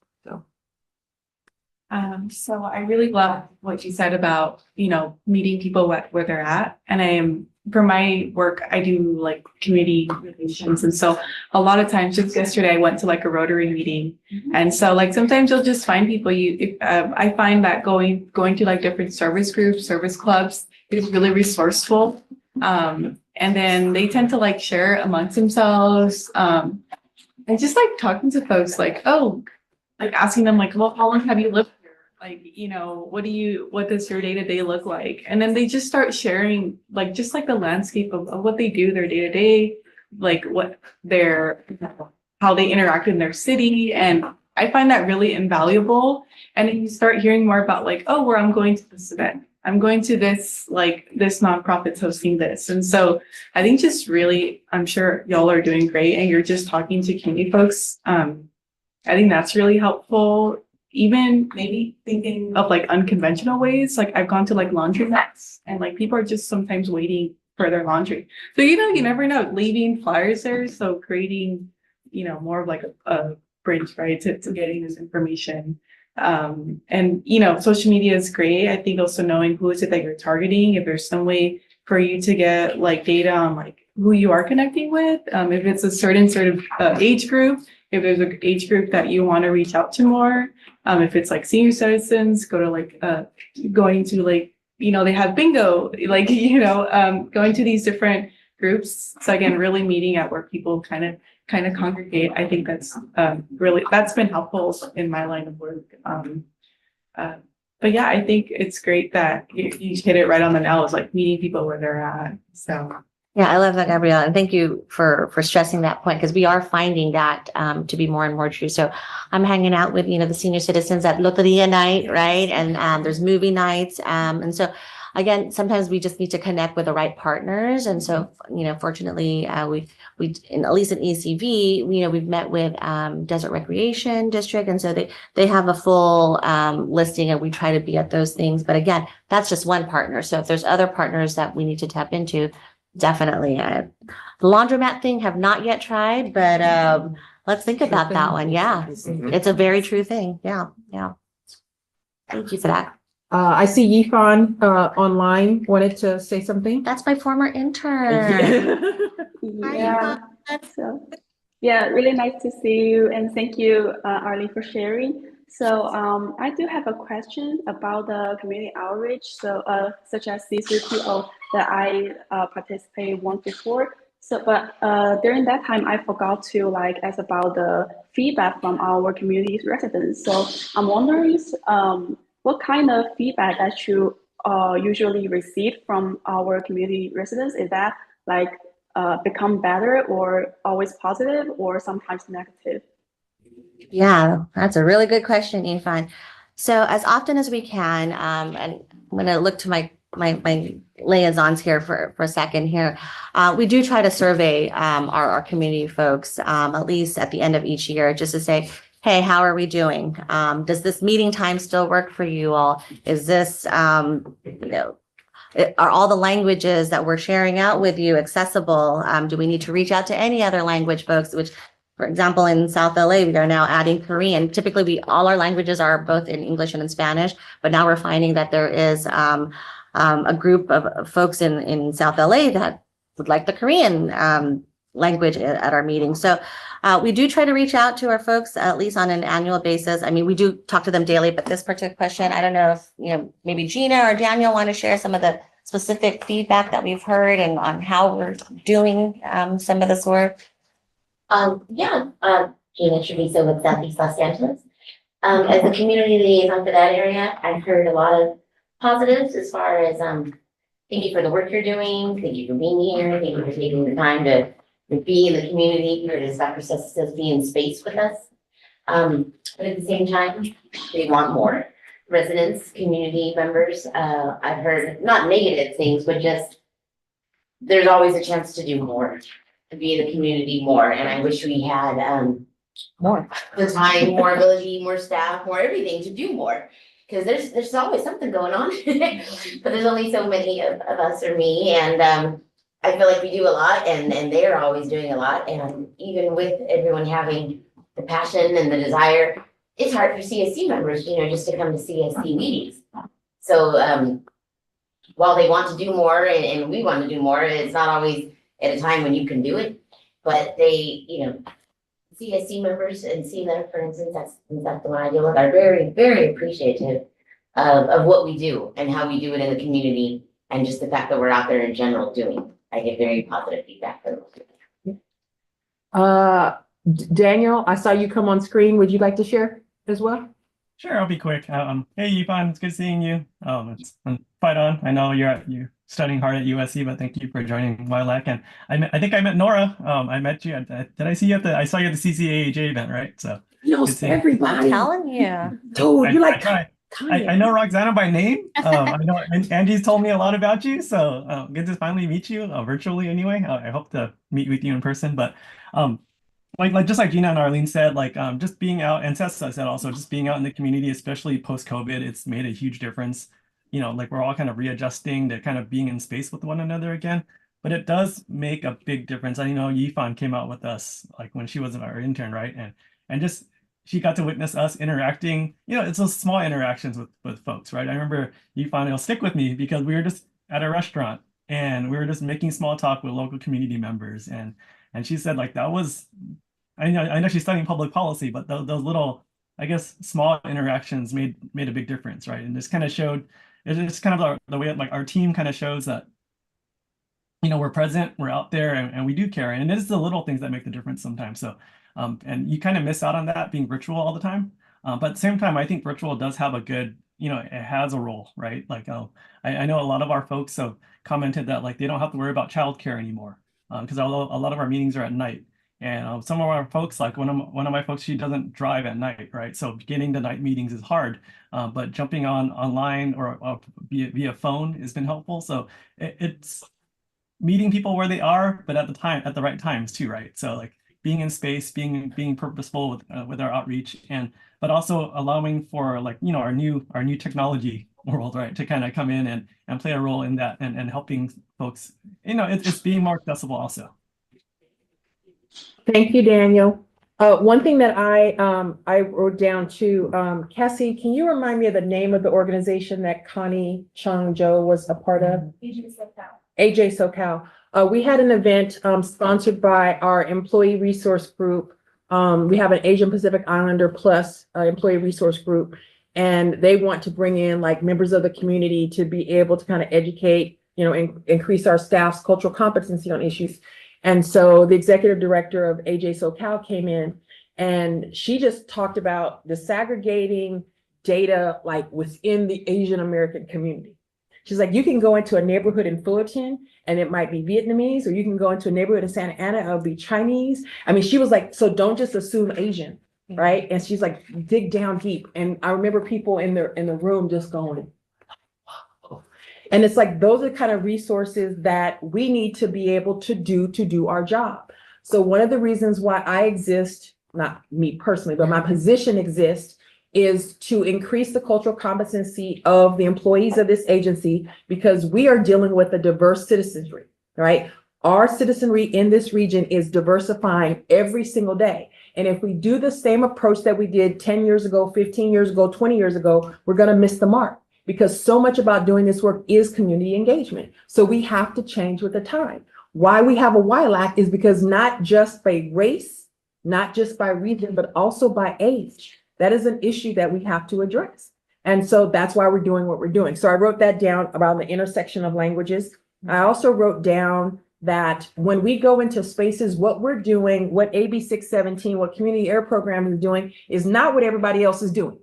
So I really love what you said about, you know, meeting people where they're at. And for my work, I do like community relations. And so a lot of times, just yesterday, I went to like a Rotary meeting. And so like sometimes you'll just find people I find that going to like different service groups, service clubs is really resourceful. And then they tend to like share amongst themselves. And just like talking to folks like, oh, like asking them like, well, how long have you lived here? Like, you know, what does your day-to-day look like? And then they just start sharing like just like the landscape of what they do, their day-to-day, like how they interact in their city. And I find that really invaluable. And then you start hearing more about like, oh, where I'm going to this event. I'm going to this nonprofit's hosting this. And so I think just really, I'm sure y'all are doing great and you're just talking to community folks. I think that's really helpful. Even maybe thinking of like unconventional ways. Like I've gone to like laundromats and like people are just sometimes waiting for their laundry. So, you know, you never know, leaving flyers there. So creating, you know, more of like a bridge, right, to getting this information. And, you know, social media is great. I think also knowing who is it that you're targeting, if there's some way for you to get like data on like who you are connecting with, if it's a certain sort of age group, if there's an age group that you want to reach out to more, if it's like senior citizens, going to like, you know, they have bingo, like, you know, going to these different groups. So again, really meeting at where people kind of congregate. I think that's that's been helpful in my line of work. But yeah, I think it's great that you hit it right on the nail. It's like meeting people where they're at. So yeah, I love that, Gabrielle. And thank you for stressing that point because we are finding that to be more and more true. So I'm hanging out with, you know, the senior citizens at Loteria night, right? And there's movie nights. And so again, sometimes we just need to connect with the right partners. And so, fortunately, we at least in ECV, we've met with Desert Recreation District. And so they have a full listing, and we try to be at those things. But again, that's just one partner. So if there's other partners that we need to tap into, definitely. The laundromat thing have not yet tried, but let's think about that one. Yeah, it's a very true thing. Yeah. Thank you for that. I see Yifan online wanted to say something. That's my former intern. Yeah. So, yeah, really nice to see you, and thank you, Arlie, for sharing. So, I do have a question about the community outreach. So, such as C3PO that I participated once before. So, but during that time, I forgot to ask about the feedback from our community residents. So, I'm wondering, what kind of feedback that you usually receive from our community residents? Is that become better, or always positive, or sometimes negative? Yeah, that's a really good question, Ifan. So as often as we can, and I'm going to look to my liaisons here for a second here. We do try to survey our community folks at least at the end of each year, just to say, hey, how are we doing? Does this meeting time still work for you all? Is this, are all the languages that we're sharing out with you accessible? Do we need to reach out to any other language folks, which, for example, in South LA, we are now adding Korean. Typically, all our languages are both in English and in Spanish, but now we're finding that there is a group of folks in South LA that would like the Korean language at our meeting. So we do try to reach out to our folks at least on an annual basis. I mean, we do talk to them daily, but this particular question, I don't know if, maybe Gina or Daniel want to share some of the specific feedback that we've heard and on how we're doing some of this work. Gina Treviso with Southeast Los Angeles. As a community liaison for that area, I've heard a lot of positives as far as thank you for the work you're doing, thank you for being here, thank you for taking the time to be in the community, or as Dr. Sessa says, be in space with us. But at the same time, they want more. Residents, community members, I've heard not negative things, but just there's always a chance to do more, to be in the community more. And I wish we had more the time, more ability, more staff, more everything to do more. Because there's always something going on, but there's only so many of us or me, and I feel like we do a lot, and they're always doing a lot, and even with everyone having the passion and the desire, it's hard for CSC members, just to come to CSC meetings. So while they want to do more and we want to do more, it's not always at a time when you can do it, but they, CSC members and CLEF, for instance, that's the one I deal with, are very, very appreciative of what we do and how we do it in the community, and just the fact that we're out there in general doing. I get very positive feedback from those. Daniel, I saw you come on screen. Would you like to share as well? Sure, I'll be quick. Hey, Yifan, it's good seeing you. It's fight on. I know you're studying hard at USC, but thank you for joining YLAC. And I think I met Nora. I met you. Did I see you I saw you at the CCAJ event, right? So knows everybody. I'm telling you. Dude, I know Roxana by name. I know Angie's told me a lot about you, so good to finally meet you virtually. Anyway, I hope to meet with you in person. But just like Gina and Arlene said, just being out, and Sessa said also, just being out in the community, especially post-COVID, it's made a huge difference. We're all kind of readjusting to kind of being in space with one another again. But it does make a big difference. I know Yifan came out with us when she was our intern, right? And just she got to witness us interacting. It's those small interactions with folks, right? I remember Yifan, it'll stick with me because we were just at a restaurant and we were just making small talk with local community members. And she said that was, I know she's studying public policy, but those little, I guess, small interactions made a big difference, right? And this kind of showed, it's kind of the way our team kind of shows that, we're present, we're out there, and we do care. And it is the little things that make the difference sometimes. So, and you kind of miss out on that being virtual all the time. But at the same time, I think virtual does have a good, it has a role, right? I know a lot of our folks have commented that they don't have to worry about childcare anymore because a lot of our meetings are at night. And some of our folks, like one of my folks, she doesn't drive at night, right? So getting the night meetings is hard. But jumping online or via phone has been helpful. So it's meeting people where they are, but at the right times too, right? So like being in space, being purposeful with our outreach, but also allowing for like our new technology world, right, to kind of come in and play a role in that and helping folks. It's being more accessible also. Thank you, Daniel. One thing that I wrote down too, Cassie, can you remind me of the name of the organization that Connie Chung Jo was a part of? AJ SoCal. We had an event sponsored by our employee resource group. We have an Asian Pacific Islander Plus employee resource group, and they want to bring in like members of the community to be able to kind of educate, increase our staff's cultural competency on issues. And so the executive director of AJ SoCal came in and she just talked about disaggregating data like within the Asian American community. She's like, you can go into a neighborhood in Fullerton and it might be Vietnamese, or you can go into a neighborhood in Santa Ana, it'll be Chinese. I mean, she was like, so don't just assume Asian, right? And she's like, dig down deep. And I remember people in the room just going, and it's like, those are the kind of resources that we need to be able to do our job. So one of the reasons why I exist, not me personally, but my position exists, is to increase the cultural competency of the employees of this agency, because we are dealing with a diverse citizenry, right? Our citizenry in this region is diversifying every single day. And if we do the same approach that we did 10 years ago, 15 years ago, 20 years ago, we're going to miss the mark, because so much about doing this work is community engagement. So we have to change with the time. Why we have a YLAC is because not just by race, not just by region, but also by age. That is an issue that we have to address. And so that's why we're doing what we're doing. So I wrote that down around the intersection of languages. I also wrote down that when we go into spaces, what we're doing, what AB 617, what Community Air Program is doing, is not what everybody else is doing.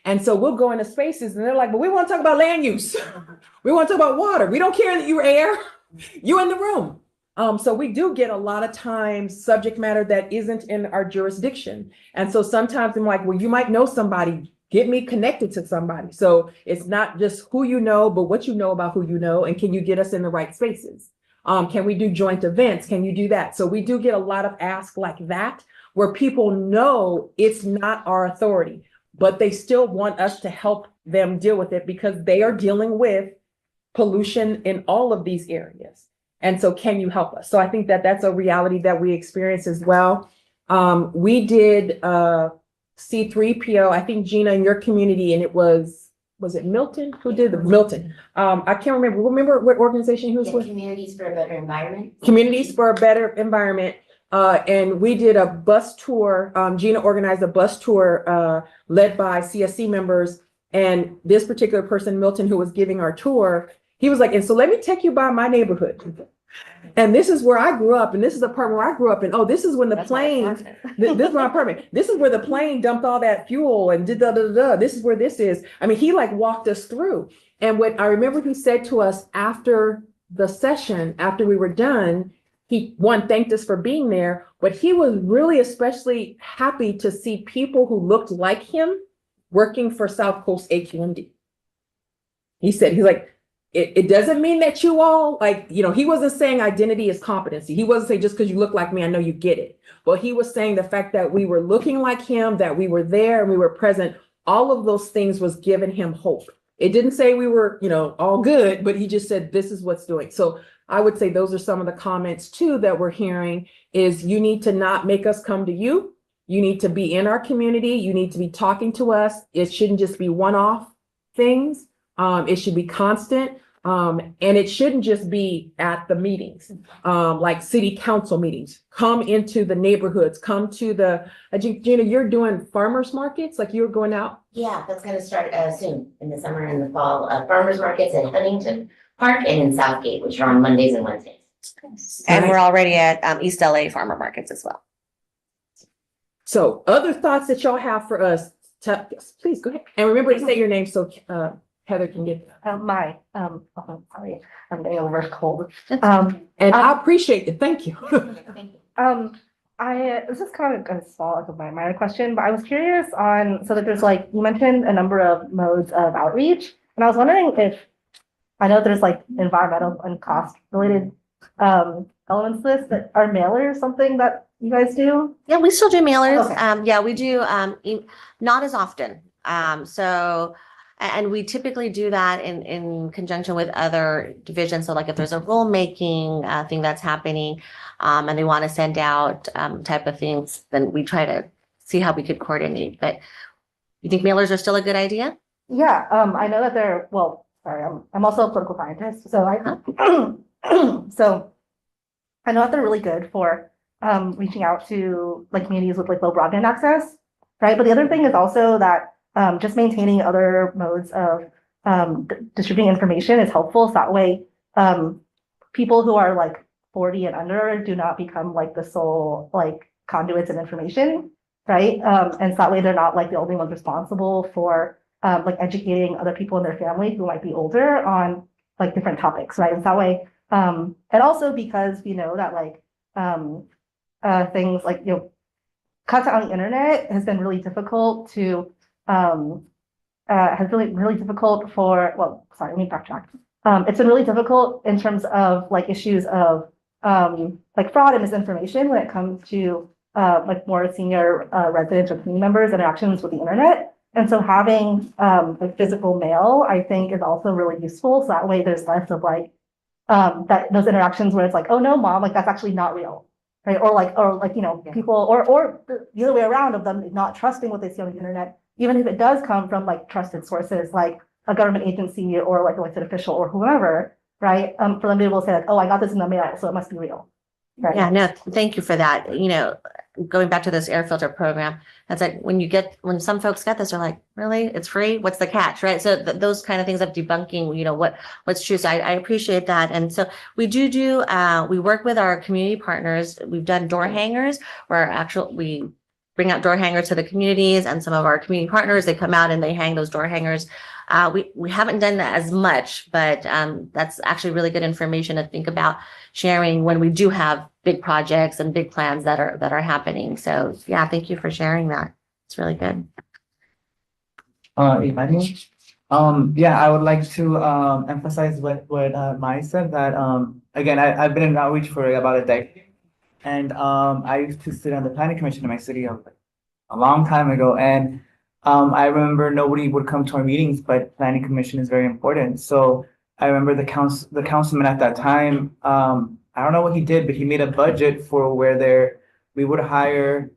And so we'll go into spaces and they're like, but we want to talk about land use. We want to talk about water. We don't care that you're air, you're in the room. So we do get a lot of times subject matter that isn't in our jurisdiction. And so sometimes I'm like, well, you might know somebody, get me connected to somebody. So it's not just who you know, but what you know about who you know, and can you get us in the right spaces? Can we do joint events? Can you do that? So we do get a lot of asks like that, where people know it's not our authority, but they still want us to help them deal with it because they are dealing with pollution in all of these areas. And so can you help us? So I think that that's a reality that we experience as well. We did C3PO, I think Gina, in your community, and it was it Milton? Who did the Milton? I can't remember. Remember what organization he was with? Communities for a Better Environment. Communities for a Better Environment. And we did a bus tour. Gina organized a bus tour led by CSC members. And this particular person, Milton, who was giving our tour, he was like, and so let me take you by my neighborhood. And this is where I grew up. And this is the apartment where I grew up. And oh, this is when the plane, this is my apartment. This is where the plane dumped all that fuel and did da. This is where this is. I mean, he like walked us through. And what I remember he said to us after the session, after we were done, he thanked us for being there, but he was really especially happy to see people who looked like him working for South Coast AQMD. He said, he's like, it doesn't mean that you all, like, he wasn't saying identity is competency. He wasn't saying just because you look like me, I know you get it. But he was saying the fact that we were looking like him, that we were there and we were present, all of those things was giving him hope. It didn't say we were, all good, but he just said, this is what's doing. So I would say those are some of the comments too that we're hearing is you need to not make us come to you. You need to be in our community. You need to be talking to us. It shouldn't just be one-off things. It should be constant. And it shouldn't just be at the meetings, like city council meetings. Come into the neighborhoods, come to the, Gina, you're doing farmers markets, like you're going out? Yeah, that's going to start soon in the summer and the fall. Farmers markets at Huntington Park and in Southgate, which are on Mondays and Wednesdays. And we're already at East LA farmer markets as well. So other thoughts that y'all have for us, please go ahead. And remember to say your name so Heather can get sorry, I'm getting over a cold. And I appreciate it. Thank you. This is kind of a small, like a minor question, but I was curious on, so that there's like, you mentioned a number of modes of outreach, and I was wondering if, I know there's like environmental and cost related elements to this, but are mailers something that you guys do? Yeah, we still do mailers. Okay. Yeah, we do, not as often. And we typically do that in conjunction with other divisions. So like if there's a rulemaking thing that's happening, and they want to send out type of things, then we try to see how we could coordinate. But you think mailers are still a good idea? Yeah, I know that they're, well, sorry, I'm also a political scientist, so so I know that they're really good for reaching out to like communities with like low broadband access, right? But the other thing is also that just maintaining other modes of distributing information is helpful. So that way, people who are like 40 and under do not become like the sole like conduits of information, right? And so that way they're not like the only ones responsible for like educating other people in their family who might be older on like different topics, right? And that way, and also because we know that like things like, you know, content on the internet has been really difficult to really difficult for, well, sorry, let me backtrack. It's been really difficult in terms of like issues of like fraud and misinformation when it comes to like more senior residents or community members' interactions with the internet. And so having like physical mail, I think, is also really useful. So that way there's less of like that those interactions where it's like, oh no, mom, like that's actually not real. Right. Or like, you know, people or the other way around of them not trusting what they see on the internet, even if it does come from like trusted sources, like a government agency or like elected official or whoever, right? For them to be able to say like, oh, I got this in the mail, so it must be real. Right. Yeah, no, thank you for that. You know, going back to this air filter program, that's like when some folks get this, they're like, really? It's free? What's the catch? Right. So those kind of things of debunking, you know, what's true. So I appreciate that. And so we we work with our community partners. We've done door hangers where we bring out door hangers to the communities, and some of our community partners, they come out and they hang those door hangers. We haven't done that as much, but that's actually really good information to think about sharing when we do have big projects and big plans that are happening. So yeah, thank you for sharing that. It's really good. Emmanuel? Yeah, I would like to emphasize what Mai said, that again, I've been in outreach for about a decade. And I used to sit on the planning commission in my city a long time ago. And I remember nobody would come to our meetings, but planning commission is very important. So I remember the councilman at that time, I don't know what he did, but he made a budget for where we would hire,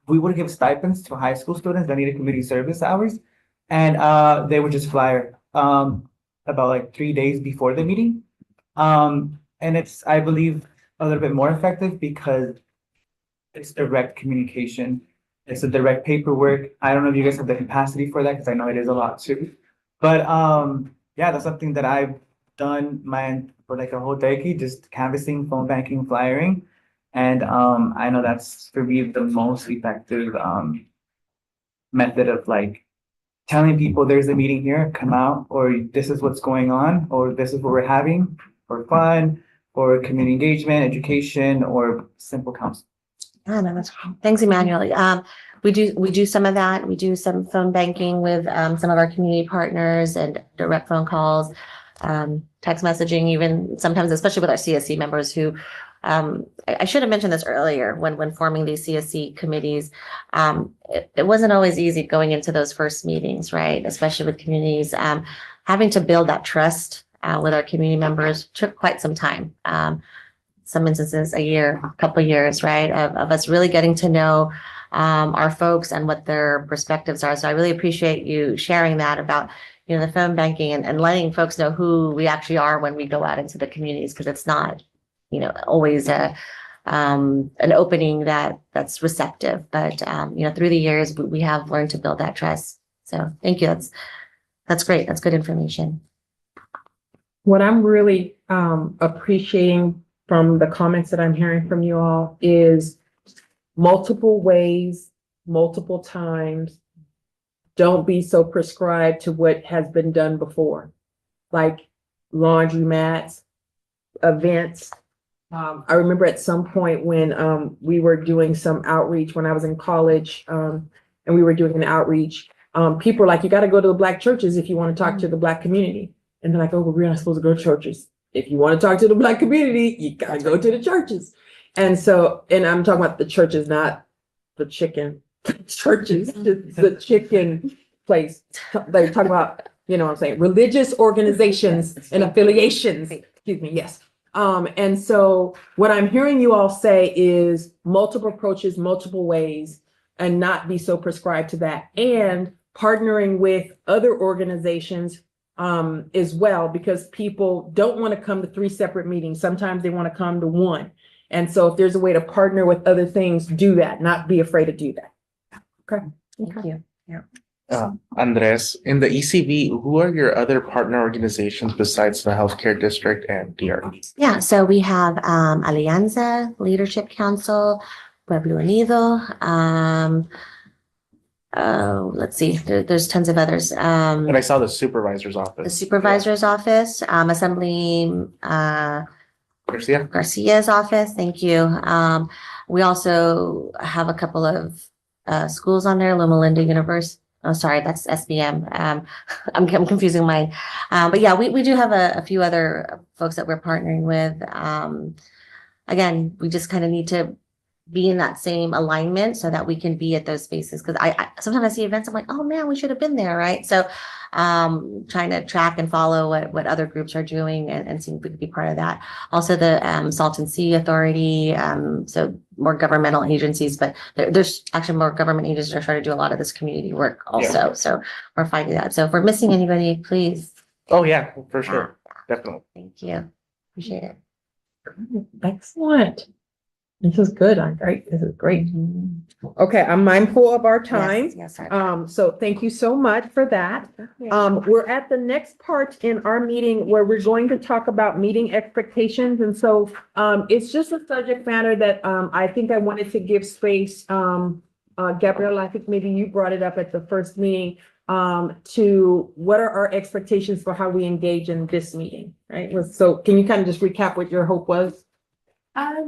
we would give stipends to high school students that needed community service hours. And they would just flyer about like 3 days before the meeting. And it's, I believe, a little bit more effective because it's direct communication. It's a direct paperwork. I don't know if you guys have the capacity for that, because I know it is a lot too. But yeah, that's something that I've done for like a whole decade, just canvassing, phone banking, flyering. And I know that's for me the most effective method of like telling people there's a meeting here, come out, or this is what's going on, or this is what we're having for fun, or community engagement, education, or simple counsel. Oh, no, that's great. Thanks, Emmanuel. We do some of that. We do some phone banking with some of our community partners and direct phone calls, text messaging, even sometimes, especially with our CSC members who, I should have mentioned this earlier when forming these CSC committees. It wasn't always easy going into those first meetings, right? Especially with communities, having to build that trust with our community members took quite some time. Some instances a year, a couple of years, right? Of us really getting to know our folks and what their perspectives are. So I really appreciate you sharing that about, you know, the phone banking and letting folks know who we actually are when we go out into the communities, because it's not, you know, always an opening that's receptive. But you know, through the years, we have learned to build that trust. So thank you. That's great. That's good information. What I'm really appreciating from the comments that I'm hearing from you all is multiple ways, multiple times. Don't be so prescribed to what has been done before, like laundromats, events, I remember at some point when we were doing some outreach when I was in college, and we were doing an outreach. People were like, you got to go to the Black churches if you want to talk to the Black community. And they're like, oh, well, we're not supposed to go to churches. If you want to talk to the Black community, you got to go to the churches. And so, and I'm talking about the churches, not the chicken churches, the chicken place. They're talking about, you know what I'm saying, religious organizations and affiliations. Excuse me, yes. And so what I'm hearing you all say is multiple approaches, multiple ways, and not be so prescribed to that. And partnering with other organizations as well, because people don't want to come to 3 separate meetings. Sometimes they want to come to one. And so if there's a way to partner with other things, do that, not be afraid to do that. Okay. Thank you. Yeah. Andres, in the ECB, who are your other partner organizations besides the healthcare district and DRE? Yeah, so we have Alianza, Leadership Council, Pueblo Unido. Let's see, there's tons of others. And I saw the supervisor's office. The supervisor's office, Assembly Garcia's office. Thank you. We also have a couple of schools on there, Loma Linda University. Oh, sorry, that's SBM. I'm confusing mine. But yeah, we do have a few other folks that we're partnering with. Again, we just kind of need to be in that same alignment so that we can be at those spaces. Because I sometimes I see events, I'm like, oh man, we should have been there, right? So trying to track and follow what other groups are doing and seeing if we could be part of that. Also the Salton Sea Authority, so more governmental agencies, but there's actually more government agencies that are trying to do a lot of this community work also. So we're finding that. So if we're missing anybody, please. Oh yeah, for sure. Definitely. Thank you. Appreciate it. Excellent. This is good. Great. This is great. Okay, I'm mindful of our time. Yes, so thank you so much for that. We're at the next part in our meeting where we're going to talk about meeting expectations. And so it's just a subject matter that I think I wanted to give space. Gabrielle, I think maybe you brought it up at the first meeting to what are our expectations for how we engage in this meeting, right? So can you kind of just recap what your hope was?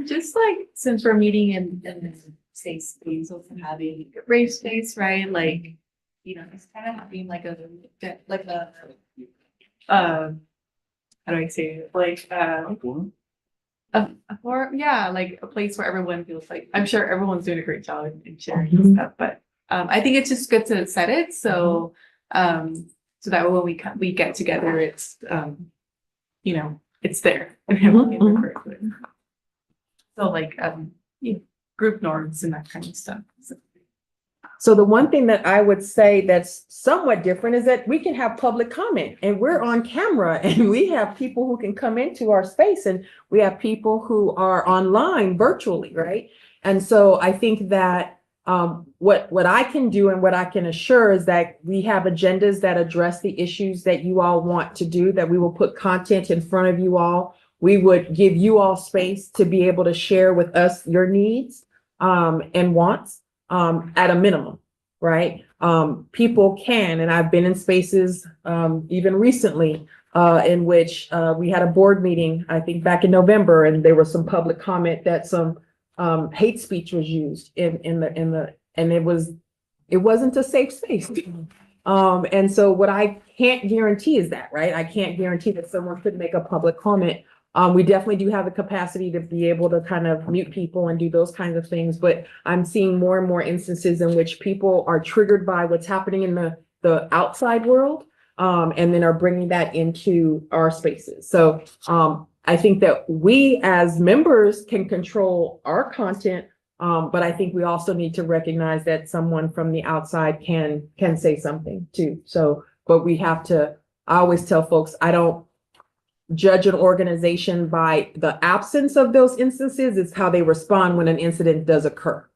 Just like since we're meeting in this safe space, also having a brave space, right? Like, you know, it's kind of having like a how do I say it? Like a forum, yeah, like a place where everyone feels like, I'm sure everyone's doing a great job in sharing and stuff, but I think it's just good to set it so so that when we get together, it's you know, it's there and everyone can refer to it. So like group norms and that kind of stuff. So the one thing that I would say that's somewhat different is that we can have public comment and we're on camera and we have people who can come into our space and we have people who are online virtually, right? And so I think that what I can do and what I can assure is that we have agendas that address the issues that you all want to do, that we will put content in front of you all. We would give you all space to be able to share with us your needs and wants at a minimum, right? People can, and I've been in spaces even recently in which we had a board meeting, I think back in November, and there was some public comment that some hate speech was used and it wasn't a safe space. And so what I can't guarantee is that, right? I can't guarantee that someone could make a public comment. We definitely do have the capacity to be able to kind of mute people and do those kinds of things, but I'm seeing more and more instances in which people are triggered by what's happening in the outside world, and then are bringing that into our spaces. So I think that we as members can control our content, but I think we also need to recognize that someone from the outside can say something too. So, but we have to, I always tell folks, I don't judge an organization by the absence of those instances. It's how they respond when an incident does occur,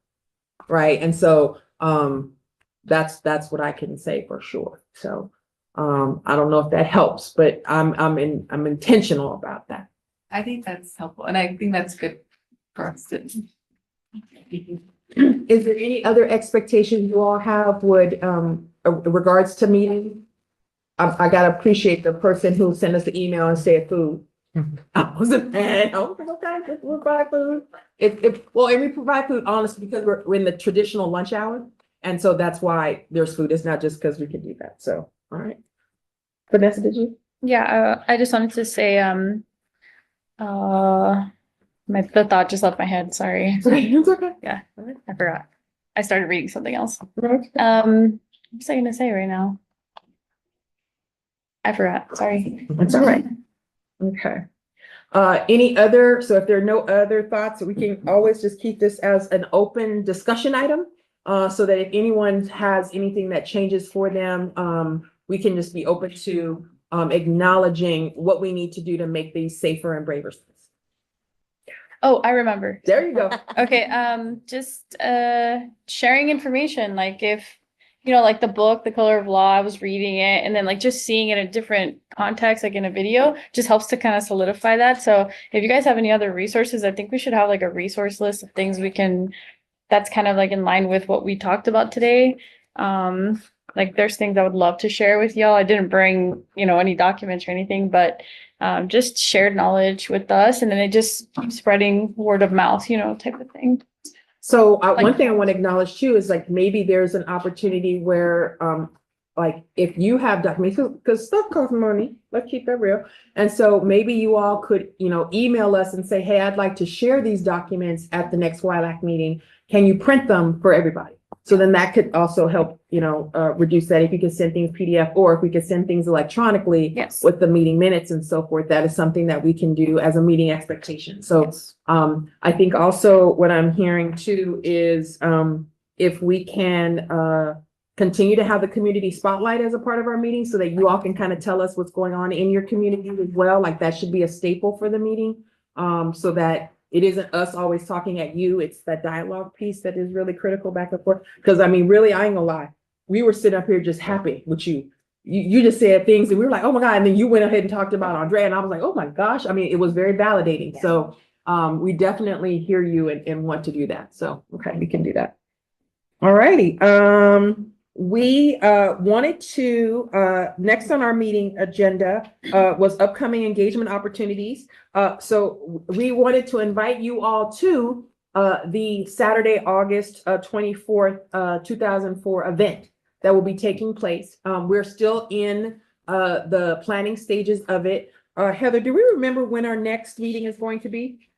right? And so that's what I can say for sure. So I don't know if that helps, but I'm intentional about that. I think that's helpful, and I think that's good for us to. Is there any other expectations you all have regards to meeting? I gotta appreciate the person who sent us the email and said food. I wasn't mad. I was like, okay, we'll provide food. Well, and we provide food honestly because we're in the traditional lunch hour. And so that's why there's food. It's not just because we can do that. So, all right. Vanessa, did you? Yeah, I just wanted to say, the thought just left my head, sorry. It's okay. Yeah, I forgot. I started reading something else. Okay. What was I gonna say right now? I forgot, sorry. It's all right. Okay. Any other, so if there are no other thoughts, we can always just keep this as an open discussion item. So that if anyone has anything that changes for them, we can just be open to acknowledging what we need to do to make these safer and braver cities. Oh, I remember. There you go. Okay, just sharing information, like if, like the book, The Color of Law, I was reading it and then like just seeing it in a different context, like in a video, just helps to kind of solidify that. So if you guys have any other resources, I think we should have like a resource list of things that's kind of like in line with what we talked about today. Like there's things I would love to share with y'all. I didn't bring, any documents or anything, but just shared knowledge with us, and then it just keeps spreading word of mouth, type of thing. So one thing I want to acknowledge too is like maybe there's an opportunity where like if you have documents, because stuff costs money, let's keep that real. And so maybe you all could, email us and say, hey, I'd like to share these documents at the next YLAC meeting. Can you print them for everybody? So then that could also help, reduce that. If you could send things PDF, or if we could send things electronically with the meeting minutes and so forth, that is something that we can do as a meeting expectation. So I think also what I'm hearing too is if we can continue to have the community spotlight as a part of our meeting so that you all can kind of tell us what's going on in your community as well. Like that should be a staple for the meeting, so that it isn't us always talking at you. It's that dialogue piece that is really critical back and forth. Because I mean, really, I ain't gonna lie. We were sitting up here just happy with you. You just said things and we were like, oh my God. And then you went ahead and talked about Andrea. And I was like, oh my gosh. I mean, it was very validating. So we definitely hear you and want to do that. So, okay, we can do that. All righty. We wanted to, next on our meeting agenda was upcoming engagement opportunities. So we wanted to invite you all to the Saturday, August 24th, 2004 event that will be taking place. We're still in the planning stages of it. Heather, do we remember when our next meeting is going to be?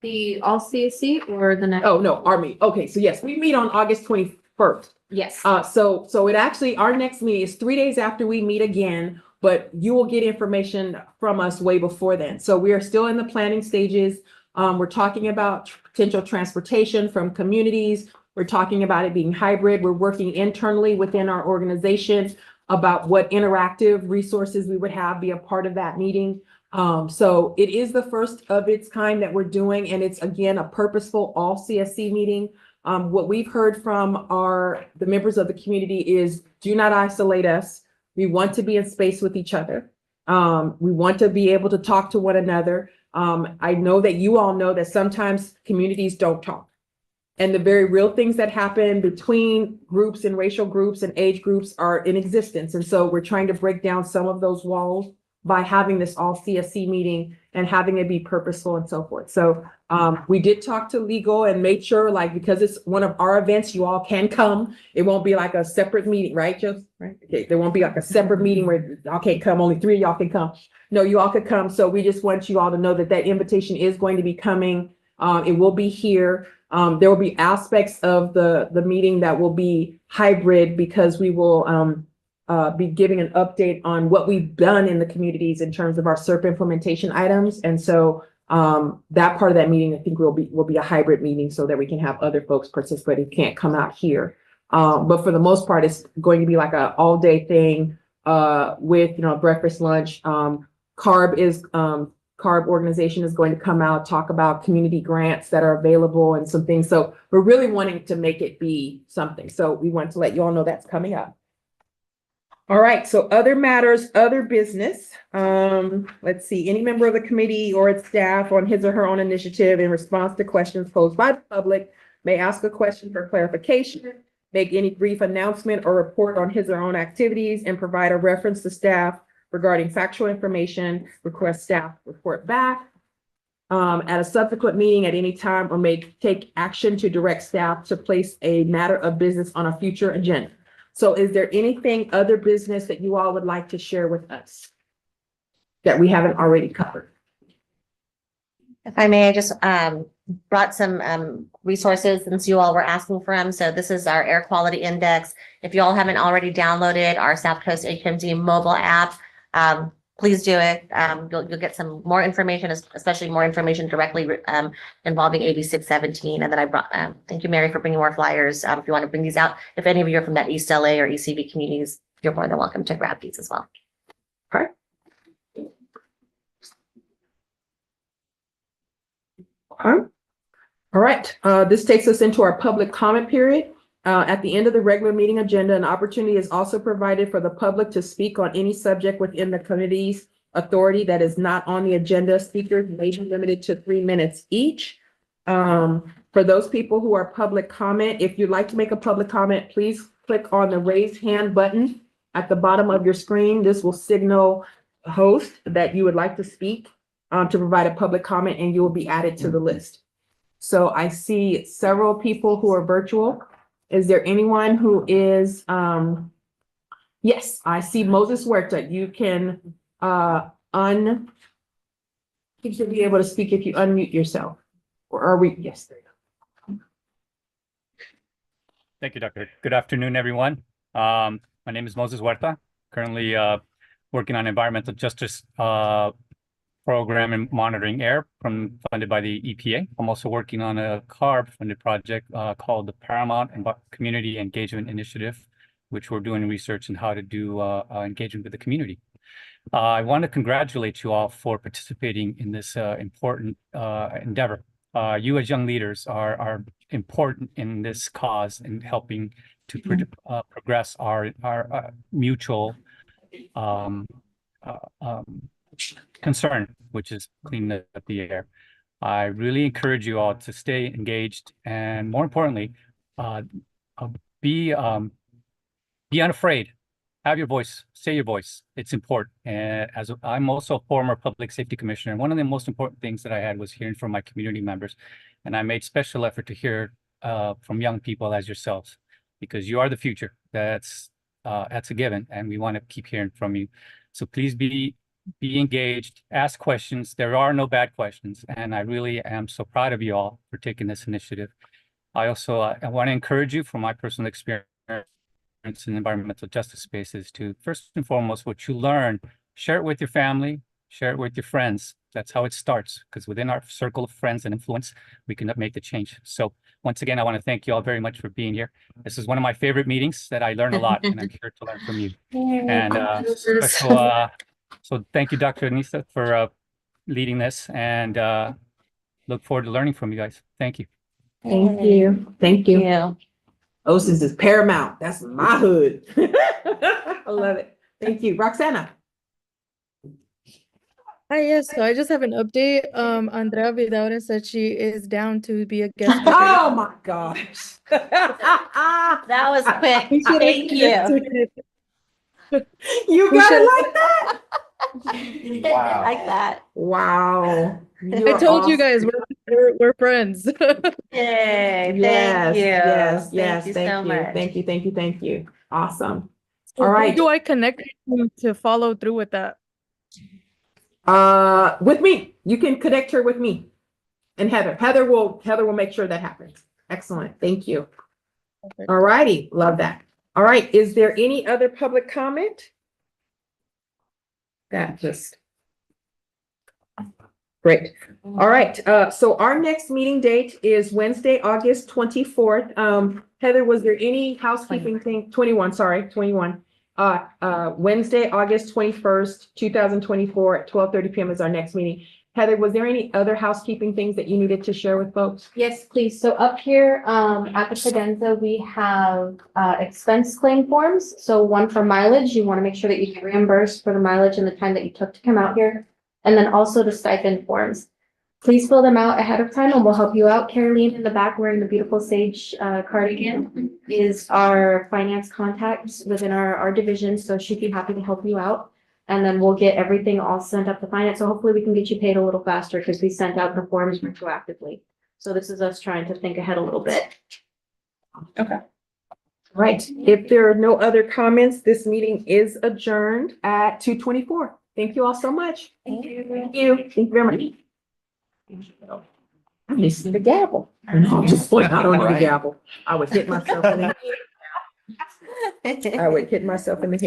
The all CSC or the next? Oh, no, our meeting. Okay, so yes, we meet on August 21st. Yes. So it actually, our next meeting is 3 days after we meet again, but you will get information from us way before then. So we are still in the planning stages. We're talking about potential transportation from communities. We're talking about it being hybrid. We're working internally within our organization about what interactive resources we would have be a part of that meeting. So it is the first of its kind that we're doing, and it's again a purposeful all CSC meeting. What we've heard from the members of the community is do not isolate us. We want to be in space with each other. We want to be able to talk to one another. I know that you all know that sometimes communities don't talk. And the very real things that happen between groups and racial groups and age groups are in existence. And so we're trying to break down some of those walls by having this all CSC meeting and having it be purposeful and so forth. So we did talk to legal and made sure, like, because it's one of our events, you all can come. It won't be like a separate meeting, right, Joseph? Right? Okay, there won't be like a separate meeting where y'all can't come, only 3 of y'all can come. No, you all could come. So we just want you all to know that that invitation is going to be coming. It will be here. There will be aspects of the meeting that will be hybrid because we will be giving an update on what we've done in the communities in terms of our SERP implementation items. And so that part of that meeting, I think will be a hybrid meeting so that we can have other folks participate who can't come out here. But for the most part, it's going to be like an all day thing with, breakfast, lunch. CARB organization is going to come out, talk about community grants that are available and some things. So we're really wanting to make it be something. So we want to let you all know that's coming up. All right, so other matters, other business. Let's see, any member of the committee or its staff on his or her own initiative in response to questions posed by the public may ask a question for clarification, make any brief announcement or report on his or her own activities, and provide a reference to staff regarding factual information, request staff report back at a subsequent meeting at any time, or may take action to direct staff to place a matter of business on a future agenda. So is there anything other business that you all would like to share with us that we haven't already covered? If I may, I just brought some resources since you all were asking for them. So this is our air quality index. If you all haven't already downloaded our South Coast AQMD mobile app, please do it. You'll get some more information, especially more information directly involving AB 617. And then I brought, thank you, Mary, for bringing more flyers. If you want to bring these out, if any of you are from that East LA or ECB communities, you're more than welcome to grab these as well. Okay. Okay. All right, this takes us into our public comment period. At the end of the regular meeting agenda, an opportunity is also provided for the public to speak on any subject within the committee's authority that is not on the agenda. Speakers may be limited to 3 minutes each. For those people who are public comment, if you'd like to make a public comment, please click on the raise hand button at the bottom of your screen. This will signal the host that you would like to speak to provide a public comment, and you will be added to the list. So I see several people who are virtual. Is there anyone who is, yes, I see Moses Huerta. You can you should be able to speak if you unmute yourself. Or are we, yes, there you go. Thank you, Doctor. Good afternoon, everyone. My name is Moses Huerta, currently working on environmental justice program and monitoring air funded by the EPA. I'm also working on a CARB-funded project called the Paramount Community Engagement Initiative, which we're doing research on how to do engagement with the community. I want to congratulate you all for participating in this important endeavor. You as young leaders are important in this cause in helping to progress our mutual concern, which is cleaning up the air. I really encourage you all to stay engaged, and more importantly, be unafraid. Have your voice, say your voice. It's important. And I'm also a former public safety commissioner, one of the most important things that I had was hearing from my community members. And I made special effort to hear from young people as yourselves, because you are the future. That's a given, and we want to keep hearing from you. So please be engaged, ask questions. There are no bad questions. And I really am so proud of you all for taking this initiative. I also I want to encourage you from my personal experience in environmental justice spaces to, first and foremost, what you learn, share it with your family, share it with your friends. That's how it starts, because within our circle of friends and influence, we can make the change. So once again, I want to thank you all very much for being here. This is one of my favorite meetings that I learn a lot, and I'm here to learn from you. And so thank you, Dr. Anissa, for leading this, and look forward to learning from you guys. Thank you. Thank you. Thank you. OSIS is paramount. That's my hood. I love it. Thank you. Roxana. Hi, yes, so I just have an update. Andrea Vidaura said she is down to be a guest speaker. Oh my gosh. That was quick. Thank you. You got it like that? Wow. Like that. Wow. I told you guys we're friends. Yay. Yes, Thank you. yes, Thank you so much. Thank you. Awesome. So all right. Who do I connect to follow through with that? With me. You can connect her with me and Heather. Heather will make sure that happens. Excellent. Thank you. All righty. Love that. All right. Is there any other public comment? That just great. All right. So our next meeting date is Wednesday, August 24th. Heather, was there any housekeeping thing? 21, sorry, 21. Wednesday, August 21st, 2024 at 12:30 p.m. is our next meeting. Heather, was there any other housekeeping things that you needed to share with folks? Yes, please. So up here at the credenza, we have expense claim forms. So one for mileage, you want to make sure that you get reimbursed for the mileage and the time that you took to come out here. And then also the stipend forms. Please fill them out ahead of time and we'll help you out. Caroline in the back wearing the beautiful sage cardigan is our finance contact within our division. So she'd be happy to help you out. And then we'll get everything all sent up to finance. So hopefully we can get you paid a little faster because we sent out the forms retroactively. So this is us trying to think ahead a little bit. Okay. Right. If there are no other comments, this meeting is adjourned at 2:24. Thank you all so much. Thank you. Thank you. Thank you very much. I missed the gavel. No, just like, I don't need a gavel. I would hit myself in the head. I would hit myself in the head.